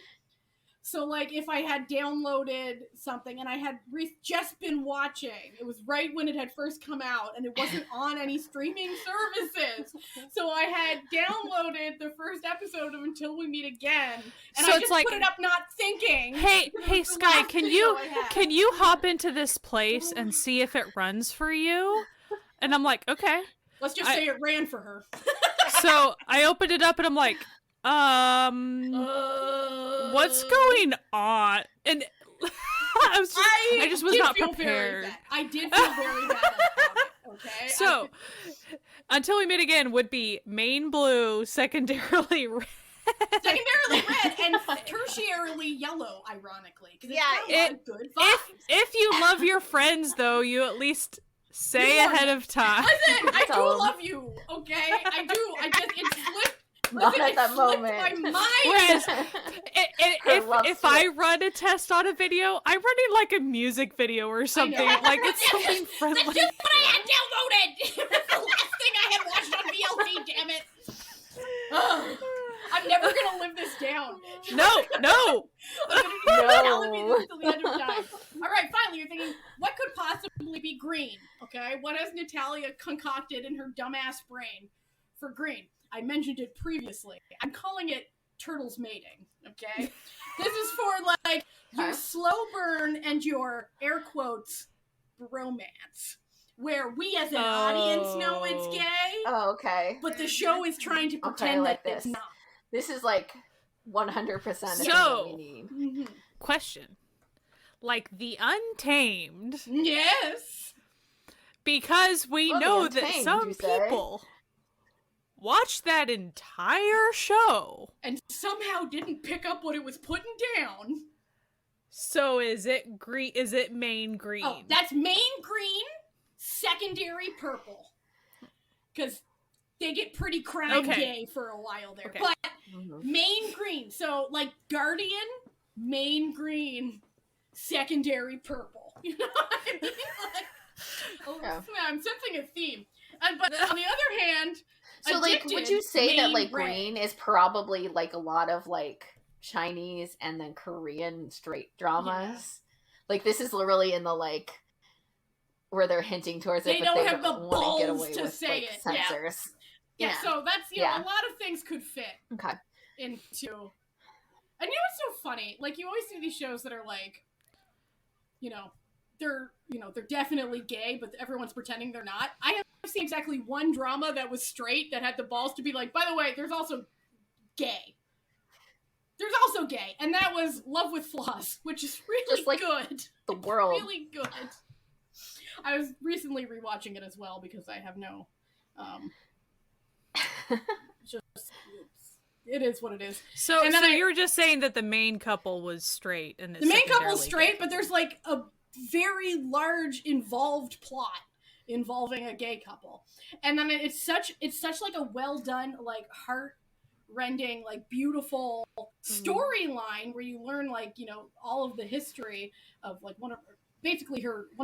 So, like, if I had downloaded something and I had just been watching, it was right when it had first come out, and it wasn't on any streaming services. So I had downloaded the first episode of Until We Meet Again, and so I just put it up not thinking. Hey, Sky, can you hop into this place and see if it runs for you? And I'm like, okay. Let's just say it ran for her. So I opened it up and I'm like, what's going on? And I just was not prepared. I did feel very bad about it, okay? So, Until We Meet Again would be main blue, secondarily red. And tertiarily yellow, ironically. Good vibes. If you love your friends, though, you at least say ahead of time. Listen, I do love you, okay? I do. It slipped. Not at that moment. Whereas, if I run a test on a video, I'm running like a music video or something. Like it's something friendly. That's just what I had downloaded. That's the last thing I had watched on VLC. Damn it! I'm never gonna live this down. No. I'm gonna be this until the end of time. All right, finally, you're thinking, what could possibly be green? Okay, what has Natalia concocted in her dumbass brain for green? I mentioned it previously. I'm calling it turtles mating, okay? This is for, like, your slow burn and your, air quotes, bromance. Where we as an audience know it's gay. Oh, okay. But the show is trying to pretend that it's not. This is, like, 100% what we need. Question. Like The Untamed. Yes. Because we know that some people watched that entire show and somehow didn't pick up what it was putting down. So is it green? Is it main green? Oh, that's main green, secondary purple. Because they get pretty gay for a while there. Okay. But main green, so like Guardian, main green, secondary purple. You know what I mean? Like, I'm sensing a theme. But on the other hand, so like, would you say that like green is probably like a lot of like Chinese and then Korean straight dramas? Yeah. Like this is really in the like where they're hinting towards it, but they don't have the balls to say it. Censors. Yeah. So that's a lot of things could fit into. And what's so funny? Like you always see these shows that are like, they're definitely gay, but everyone's pretending they're not. I have seen exactly one drama that was straight that had the balls to be like, by the way, there's also gay. And that was Love with Flaws, which is really just like good. The world. Really good. I was recently rewatching it as well because I have no it is what it is. So you were just saying that the main couple was straight and the main couple's straight, but there's like a very large involved plot involving a gay couple. And then it's such like a well done, like heart-rending, like beautiful storyline where you learn like, you know, all of the history of like one of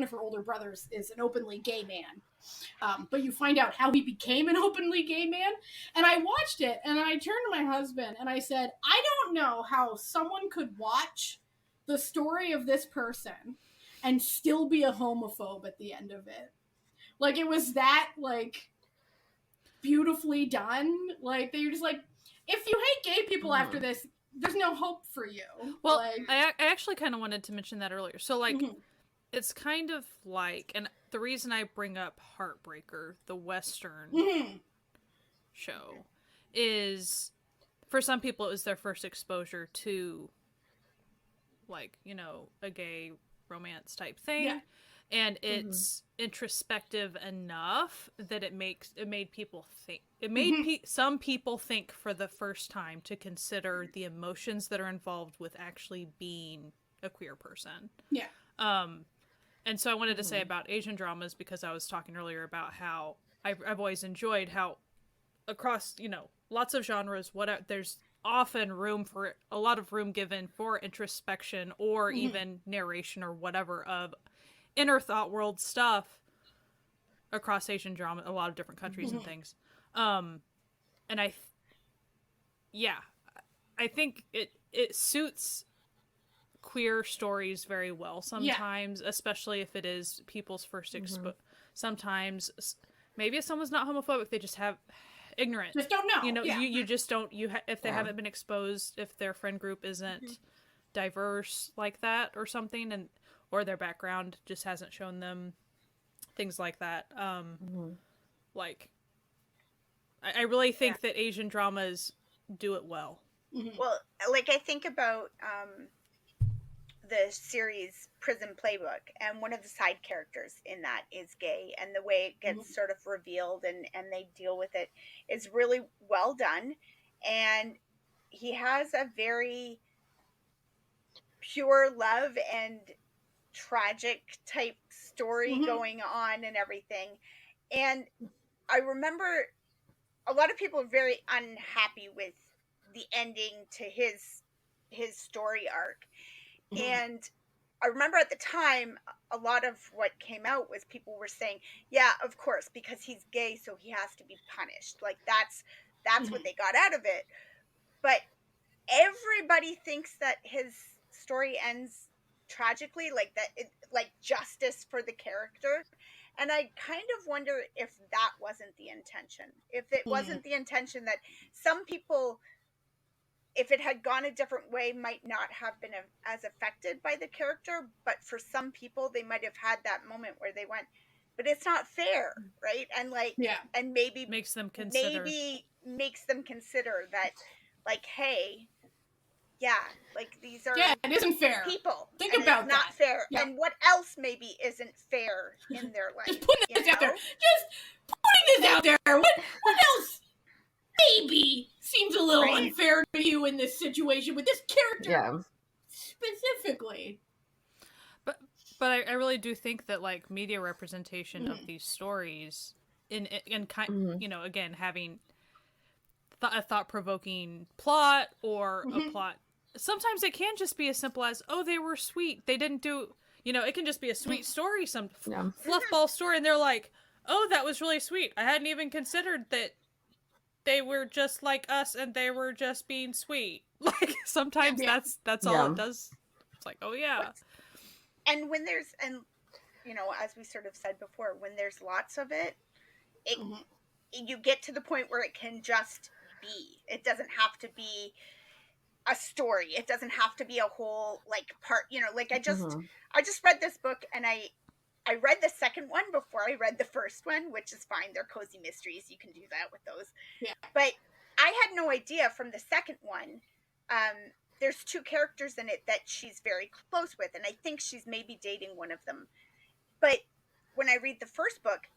her older brothers is an openly gay man. But you find out how he became an openly gay man. And I watched it and I turned to my husband and I said, I don't know how someone could watch the story of this person and still be a homophobe at the end of it. Like, it was that, like, beautifully done. Like, they're just like, if you hate gay people after this, there's no hope for you. Well, like, I actually kind of wanted to mention that earlier. So, like, it's kind of like, and the reason I bring up Heartbreaker, the Western show, is for some people it was their first exposure to, like, you know, a gay romance type thing. Yeah. And it's introspective enough that it made people think. It made some people think for the first time to consider the emotions that are involved with actually being a queer person. Yeah. And so I wanted to say about Asian dramas, because I was talking earlier about how I've always enjoyed how across, you know, lots of genres, there's often a lot of room given for introspection or even narration or whatever of inner thought world stuff across Asian drama, a lot of different countries and things. And I think it suits queer stories very well sometimes, especially if it is people's first sometimes maybe if someone's not homophobic, they just have ignorant, just don't know, you know. You just don't, if they haven't been exposed, if their friend group isn't diverse like that or something, and or their background just hasn't shown them things like that. Like, I really think that Asian dramas do it well. Well, like, I think about the series Prison Playbook, and one of the side characters in that is gay, and the way it gets sort of revealed and they deal with it is really well done. And he has a very pure love and tragic type story going on and everything. And I remember a lot of people are very unhappy with the ending to his story arc. And I remember at the time, a lot of what came out was people were saying, yeah, of course, because he's gay, so he has to be punished. Like, that's what they got out of it. But everybody thinks that his story ends tragically, like that, like justice for the character. And I kind of wonder if that wasn't the intention. If it wasn't the intention that some people, if it had gone a different way, might not have been as affected by the character. But for some people, they might have had that moment where they went, but it's not fair, right? And like, and maybe makes them consider that, like, hey, yeah, like, these are it isn't fair. People. Think about it's not that. fair. Yeah. And what else maybe isn't fair in their life? Just putting this out there. Just putting this out there. What else maybe seems a little unfair to you in this situation with this character specifically? But I really do think that, like, media representation of these stories in you know, again, having a thought-provoking plot or a plot. Sometimes it can just be as simple as, oh, they were sweet. They didn't do, you know, it can just be a sweet story, some fluffball story, and they're like, oh, that was really sweet. I hadn't even considered that they were just like us and they were just being sweet. Like, sometimes that's all it does. It's like, oh, yeah. And when there's, and, you know, as we sort of said before, when there's lots of it, you get to the point where it can just be. It doesn't have to be a story. It doesn't have to be a whole, like, part, you know, like, I just read this book, and I read the second one before I read the first one, which is fine. They're cozy mysteries. You can do that with those. Yeah. But I had no idea from the second one, there's two characters in it that she's very close with, and I think she's maybe dating one of them. But when I read the first book,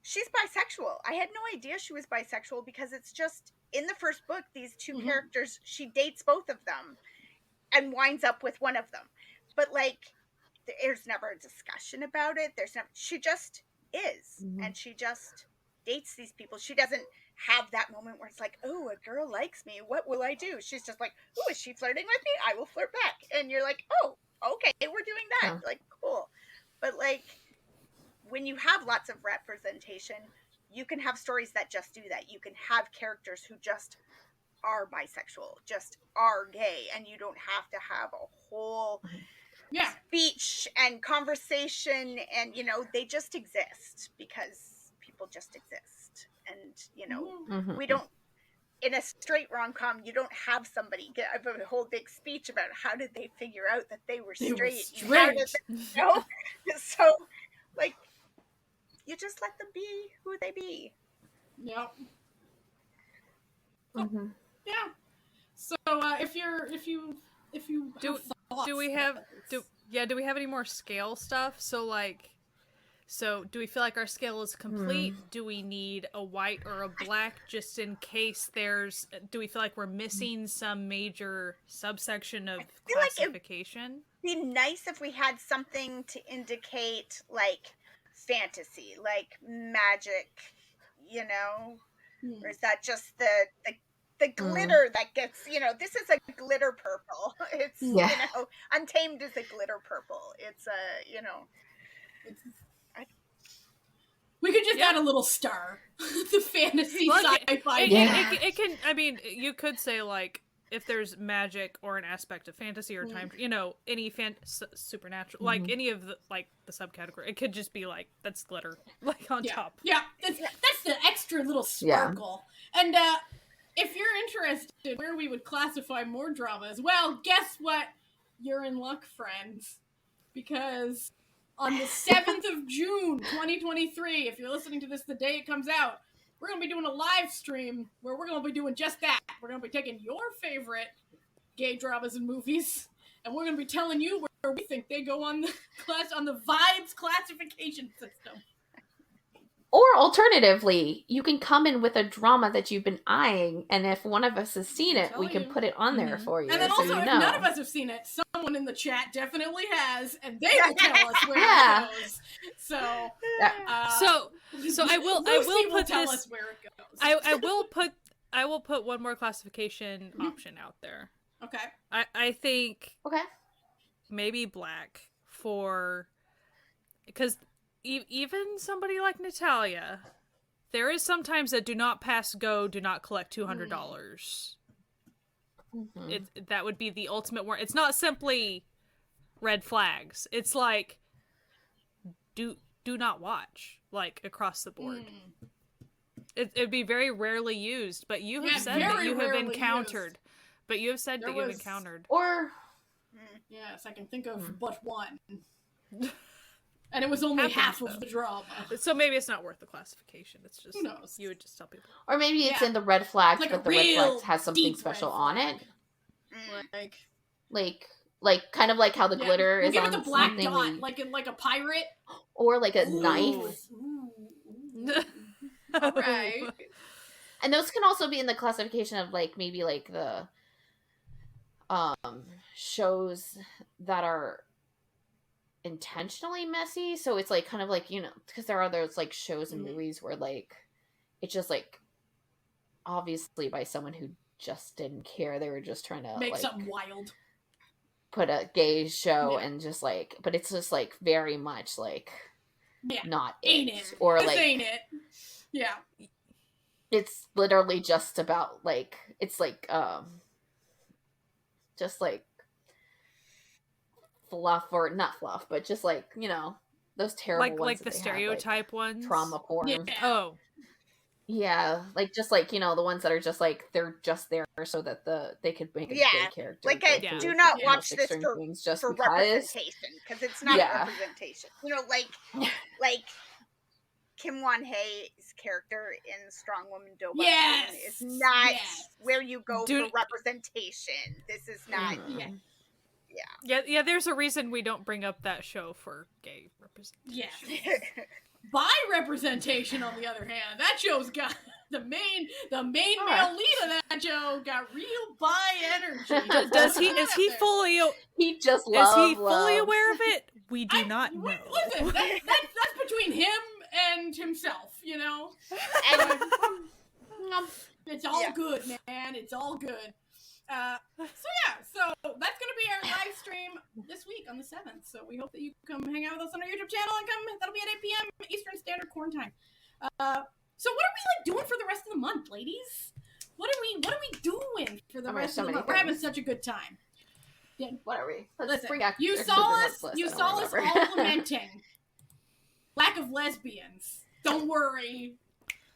she's bisexual. I had no idea she was bisexual, because it's just, in the first book, these two characters, she dates both of them and winds up with one of them. But, like, there's never a discussion about it. She just is. And she just dates these people. She doesn't have that moment where it's like, oh, a girl likes me. What will I do? She's just like, oh, is she flirting with me? I will flirt back. And you're like, oh, okay, we're doing that. Like, cool. But like, when you have lots of representation, you can have stories that just do that. You can have characters who just are bisexual, just are gay, and you don't have to have a whole speech and conversation, and they just exist because people just exist. And we don't, in a straight rom-com, you don't have somebody give a whole big speech about how did they figure out that they were straight. How did they, so like, you just let them be who they be. Yep. Yeah. So if you do we have any more scale stuff? So do we feel like our scale is complete? Do we need a white or a black just in case do we feel like we're missing some major subsection of classification? Like it'd be nice if we had something to indicate like fantasy, like magic, or is that just the glitter that gets, this is a glitter purple. It's, Untamed is a glitter purple. It's we could just add a little star. The fantasy sci-fi. It can, I mean, you could say, like, if there's magic or an aspect of fantasy or time, any supernatural, like, any of the, like, the subcategory, it could just be, like, that's glitter, like, on top. Yeah, that's the extra little sparkle. Yeah. And, if you're interested where we would classify more dramas, well, guess what? You're in luck, friends. Because on the 7th of June, 2023, if you're listening to this the day it comes out, we're going to be doing a live stream where we're going to be doing just that. We're going to be taking your favorite gay dramas and movies, and we're going to be telling you where we think they go on the Vibes classification system. Or alternatively, you can come in with a drama that you've been eyeing, and if one of us has seen it, we can put it on there for you. And then also, if none of us have seen it, someone in the chat definitely has, and they will tell us where it goes. So I will put tell this. Us where it goes. I will put one more classification option out there. Okay. I think maybe black because. Even somebody like Natalia, there is sometimes that do not pass go, do not collect $200. That would be the ultimate warrant. It's not simply red flags. It's like, do not watch, like, across the board. It'd be very rarely used, but you have said that you have encountered. Used. But you have said that you've encountered. Or... Yes, I can think of but one. And it was only half of the drama. So maybe it's not worth the classification. It's just, who knows? You would just tell people. Or maybe it's in the red flags, like but the red flags has something special on it. Like kind of like how the glitter is on the black dot, like a pirate. Or like a knife. Alright. And those can also be in the classification of like maybe like the shows that are intentionally messy, so it's like kind of like, because there are those like shows and movies where like it's just like obviously by someone who just didn't care, they were just trying to make like something wild, put a gay show and just like, but it's just like very much like not it. Or like ain't it. Yeah, it's literally just about like, it's like just like fluff, or not fluff, but just like, those terrible ones, like the stereotype have, ones, trauma porn. Yeah, like just like, the ones that are just like, they're just there so that they could make a gay character. Like, I do not watch this for representation, because it's not representation. Like Kim Won-hae's character in Strong Woman Do is not where you go for representation. This is not. Yeah, there's a reason we don't bring up that show for gay representation. Yeah. Bi representation, on the other hand, that show's got the main male lead of that show got real bi energy. Is he fully aware of it? We do not know. Listen, that's between him and himself, It's all good, man. It's all good. So that's gonna be our live stream this week on the 7th. So we hope that you come hang out with us on our YouTube channel and come. That'll be at 8 p.m. Eastern Standard Time. So what are we like doing for the rest of the month, ladies? What are we doing for the rest of the month? We're having such a good time. Yeah. What are we? Listen, you saw us all lamenting lack of lesbians. Don't worry.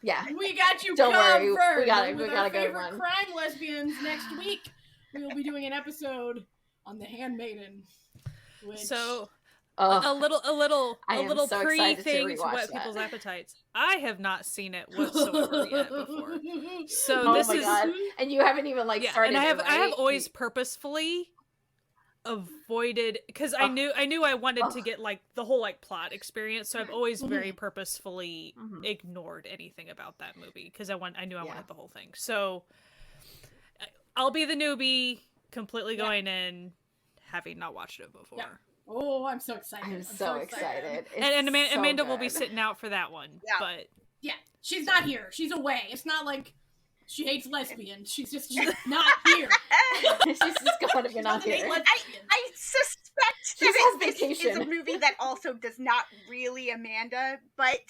Yeah. We got you Don't covered. worry. We got our a good favorite one. crime lesbians next week. We will be doing an episode on The Handmaiden. Which... So a little so pre-thing to whet that. people's appetites. I have not seen it whatsoever yet before. So oh this my is God. And you haven't even started. And I have always purposefully avoided, because I knew I wanted to get like the whole like plot experience, so I've always very purposefully ignored anything about that movie because I knew I wanted the whole thing. So I'll be the newbie, completely going in, having not watched it before. Yeah. Oh, I'm so excited! I'm so excited. And Amanda will be sitting out for that one. Yeah. But yeah, she's not here. She's away. It's not like she hates lesbians. She's not here. She's just going if you're not here. I suspect that this is a movie that also does not really Amanda, but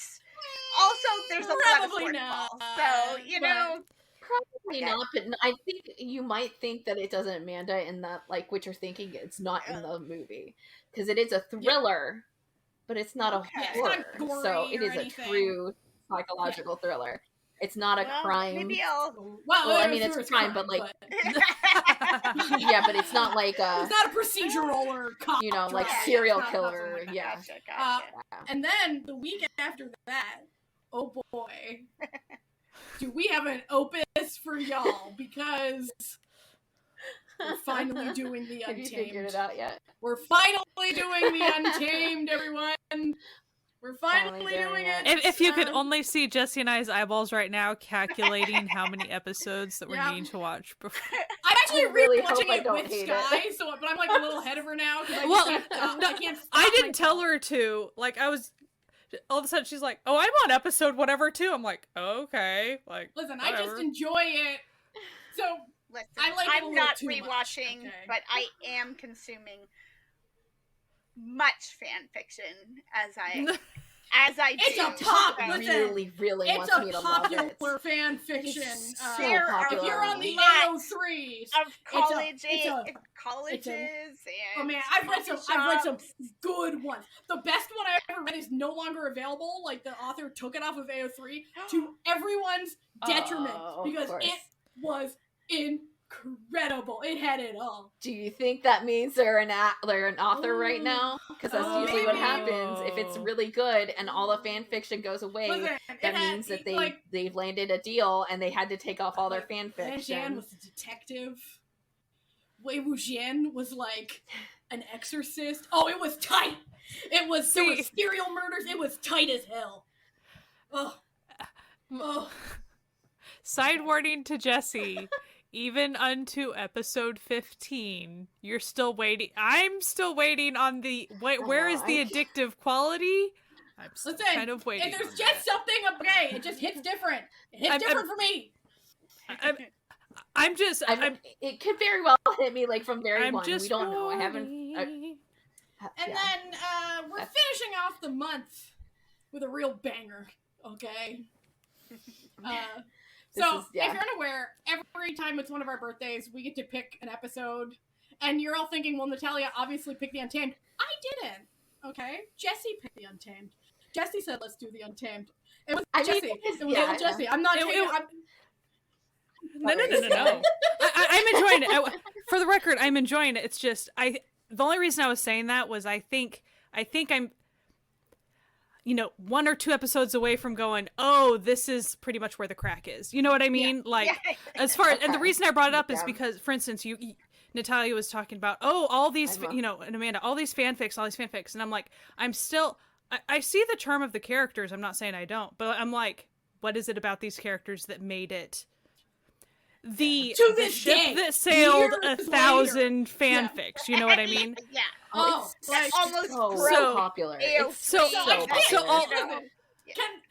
also there's a lot of shortfall. So, you know. Probably not, but I think you might think that it doesn't Amanda in that, like, what you're thinking, it's not in the movie. Because it is a thriller, but it's not a horror. It's not gory so it is anything. a true psychological thriller. It's not a crime. Maybe I'll... Well, I mean, it's a crime, but like... yeah, but it's not like a... It's not a procedural or cop like serial killer. Like yeah. Gotcha. And then the week after that, oh boy, do we have an opus for y'all, because we're finally doing the Untamed. Have you figured it out yet? We're finally doing the Untamed, everyone. We're finally doing it. If you could only see Jessie and I's eyeballs right now calculating how many episodes that we're needing to watch before. I'm actually really rewatching it with Sky, it. but I'm like a little ahead of her now. I didn't tell her to. Like, I was... All of a sudden, she's like, "Oh, I'm on episode whatever too." I'm like, "Okay." Like, listen, whatever. I just enjoy it. So listen, I like I'm not rewatching, okay? But I am consuming much fan fiction as I do. It's a pop. Really it's wants me to love it. It's a popular fan fiction. It's so If popular. you're on the AO3s of colleges and oh man, I've read some good ones. The best one I ever read is no longer available. Like, the author took it off of AO3 to everyone's detriment because it was incredible. It had it all. Do you think that means they're an author right now? Because that's usually what happens. If it's really good and all the fan fiction goes away, that means that they've landed a deal and they had to take off all their fan fiction. Jan was a detective. Wei Wuxian was like an exorcist. Oh, it was tight. There were serial murders. It was tight as hell. Oh. Side warning to Jessie. Even unto episode 15, you're still waiting. I'm still waiting on the... where is the addictive quality? I'm still kind of waiting. If there's just something okay, it just hits different. It hits different for me. It could very well hit me like from very one. We don't know. I haven't... then we're finishing off the month with a real banger, okay? If you're unaware, every time it's one of our birthdays, we get to pick an episode. And you're all thinking, well, Natalia obviously picked the Untamed. I didn't, okay? Jessie picked the Untamed. Jessie said, let's do the Untamed. It was Jessie. It was Jessie. I'm not taking... No. I'm enjoying it. For the record, I'm enjoying it. It's just, the only reason I was saying that was I think I'm, 1 or 2 episodes away from going, oh, this is pretty much where the crack is. You know what I mean? As far as, and the reason I brought it up is because, for instance, Natalia was talking about, all these, and Amanda, all these fanfics. And I'm like, I see the charm of the characters. I'm not saying I don't, but I'm like, what is it about these characters that made it the ship that sailed 1,000 fanfics? You know what I mean? Yeah. Almost so popular. It's so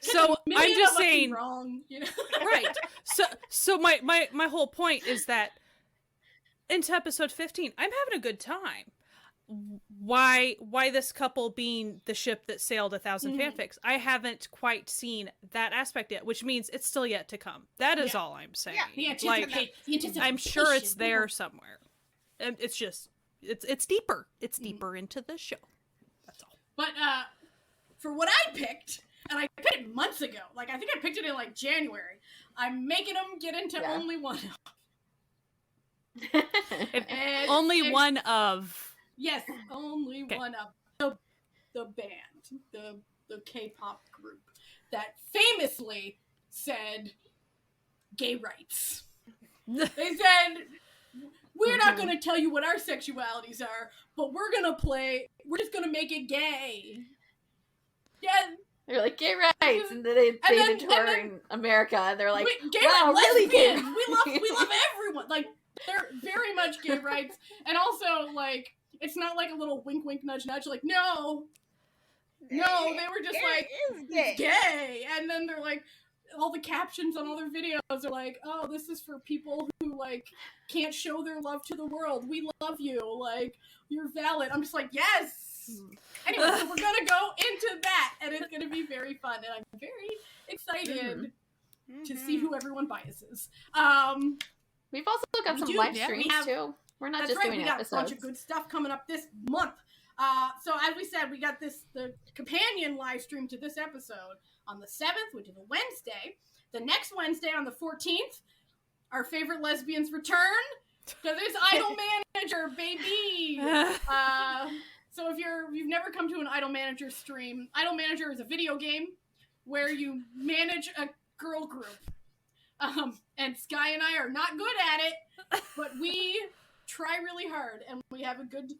So I'm just saying, wrong, you know? Right. So my whole point is that into episode 15, I'm having a good time. Why this couple being the ship that sailed 1,000 fanfics? I haven't quite seen that aspect yet, which means it's still yet to come. That is all I'm saying. Yeah, I'm sure it's there somewhere. And it's just it's deeper. It's deeper into the show. That's all. But for what I picked, and I picked it months ago. Like I think I picked it in like January. I'm making them get into only one of. Only one of. Yes, only one of the band, the K-pop group that famously said gay rights. They said, we're not going to tell you what our sexualities are, but we're just going to make it gay. Yeah. They're like, gay rights, and then they tour in America, and they're like, wow, really gay. We love everyone. Like, they're very much gay rights, and also, like, it's not like a little wink, wink, nudge, nudge. Like, no, they were just like, it's gay. And then they're like, all the captions on all their videos are like, oh, this is for people who, like, can't show their love to the world. We love you. Like, you're valid. I'm just like, yes. Anyway, so we're going to go into that, and it's going to be very fun. And I'm very excited to see who everyone biases. We've also got some live streams, too. We're not just doing episodes. We got a bunch of good stuff coming up this month. So as we said, we got the companion live stream to this episode on the 7th, which is a Wednesday. The next Wednesday on the 14th, our favorite lesbians return. Because it's Idol Manager, baby! So if you've never come to an Idol Manager stream, Idol Manager is a video game where you manage a girl group. And Sky and I are not good at it, but we try really hard, and we have a good.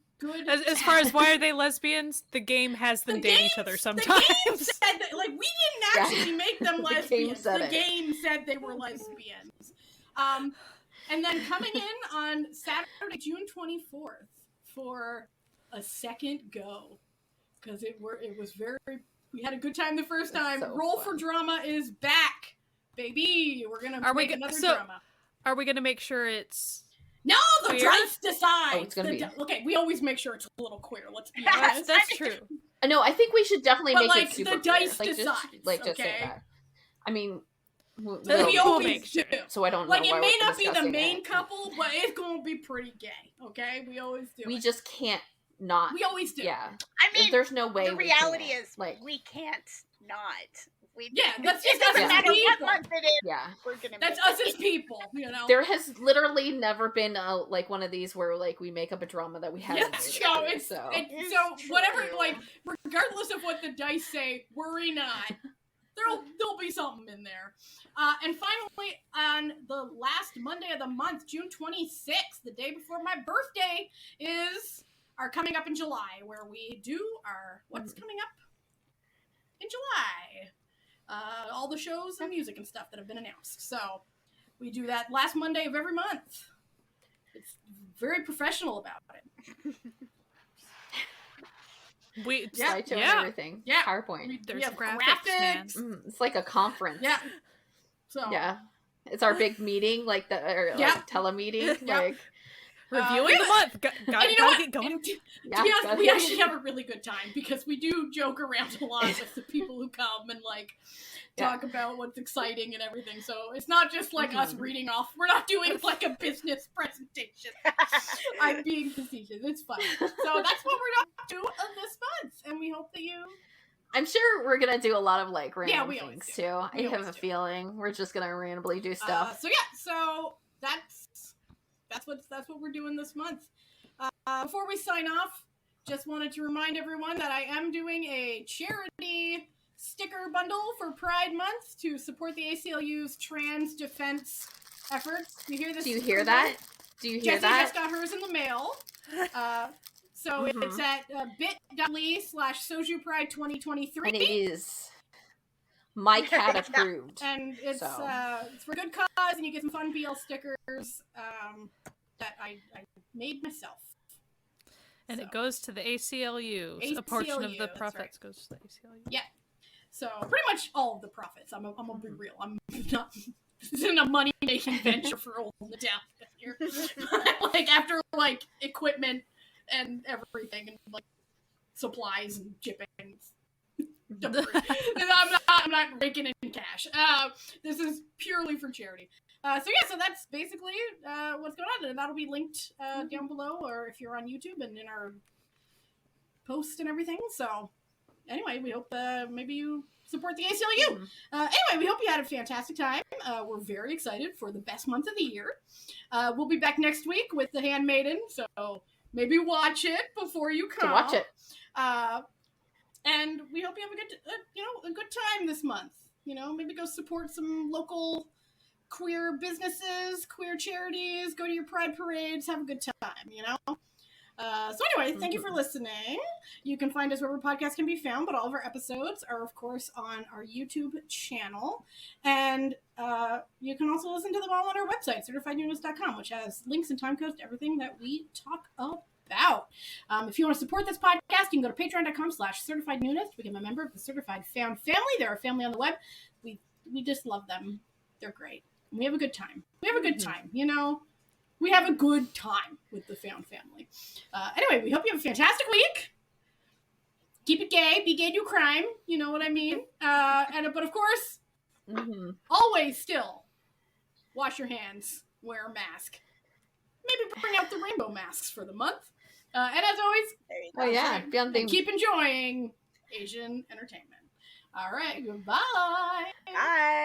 As far as why are they lesbians, the game has them date each other sometimes. The game said that, like, we didn't actually make them lesbians. The game said they were lesbians. And then coming in on Saturday, June 24th, for a second go, because it was very. We had a good time the first time. So Roll for Drama is back, baby. We're gonna make another drama. Are we gonna make sure it's? No, the dice decide. Oh, it's gonna be. Okay, we always make sure it's a little queer. Let's be honest. That's true. No, I think we should definitely make it super the dice queer. decides. Just say that. I mean, we always do. So I don't know. Like, it may not be the main couple, but it's gonna be pretty gay. Okay, we always do. We just can't not. We always do. Yeah. I mean, there's no way. The reality is, like, we can't not. That's just it doesn't matter what month it is. Yeah, we're gonna. That's us as people, you know. There has literally never been like one of these where like we make up a drama that we haven't. Yeah, so whatever. Like, regardless of what the dice say, worry not. There'll be something in there. And finally, on the last Monday of the month, June 26th, the day before my birthday, is our Coming Up in July, where we do our what's coming up in July. All the shows and music and stuff that have been announced. So we do that last Monday of every month. It's very professional about it. Slideshow and everything. Yeah. PowerPoint. There's graphics, man. It's like a conference. Yeah. So it's our big meeting, like telemeeting, like reviewing the month. Gotta get going. To be honest, we actually have a really good time because we do joke around a lot with the people who come and like talk about what's exciting and everything. So it's not just like us reading off. We're not doing like a business presentation. I'm being facetious. It's fun. So that's what we're gonna do this month, and we hope that you. I'm sure we're gonna do a lot of like random things too. I have a feeling we're just gonna randomly do stuff. So that's what we're doing this month. Before we sign off, just wanted to remind everyone that I am doing a charity sticker bundle for Pride Month to support the ACLU's trans defense efforts. You hear this? Do you hear that? Jessie just got hers in the mail. So it's at bit.ly/SojuPride2023. And it is my cat approved. And it's for a good cause, and you get some fun BL stickers that I made myself. And it goes to the ACLU. A portion of the profits goes to the ACLU. Yeah. So pretty much all of the profits. I'm gonna be real. I'm not. This isn't a money-making venture for old Natalia here. Like after like equipment and everything and like supplies and shipping. I'm not raking in cash. This is purely for charity. So that's basically what's going on, and that'll be linked down below, or if you're on YouTube and in our post and everything. So anyway, we hope maybe you support the ACLU. Anyway, we hope you had a fantastic time. We're very excited for the best month of the year. We'll be back next week with The Handmaiden, so maybe watch it before you come. To watch it. And we hope you have a good time this month. Maybe go support some local queer businesses, queer charities, go to your pride parades, have a good time, So anyway, thank you for listening. You can find us wherever podcasts can be found, but all of our episodes are, of course, on our YouTube channel. And you can also listen to them all on our website, certifiednoonas.com, which has links and time codes to everything that we talk about. If you want to support this podcast, you can go to patreon.com/certifiednoonas to become a member of the Certified Found family. They're a family on the web. We just love them. They're great. We have a good time. We have a good time, We have a good time with the Found family. Anyway, we hope you have a fantastic week. Keep it gay. Be gay, do crime. You know what I mean? But of course, always still wash your hands. Wear a mask. Maybe bring out the rainbow masks for the month. And as always, keep enjoying Asian entertainment. All right, goodbye. Bye.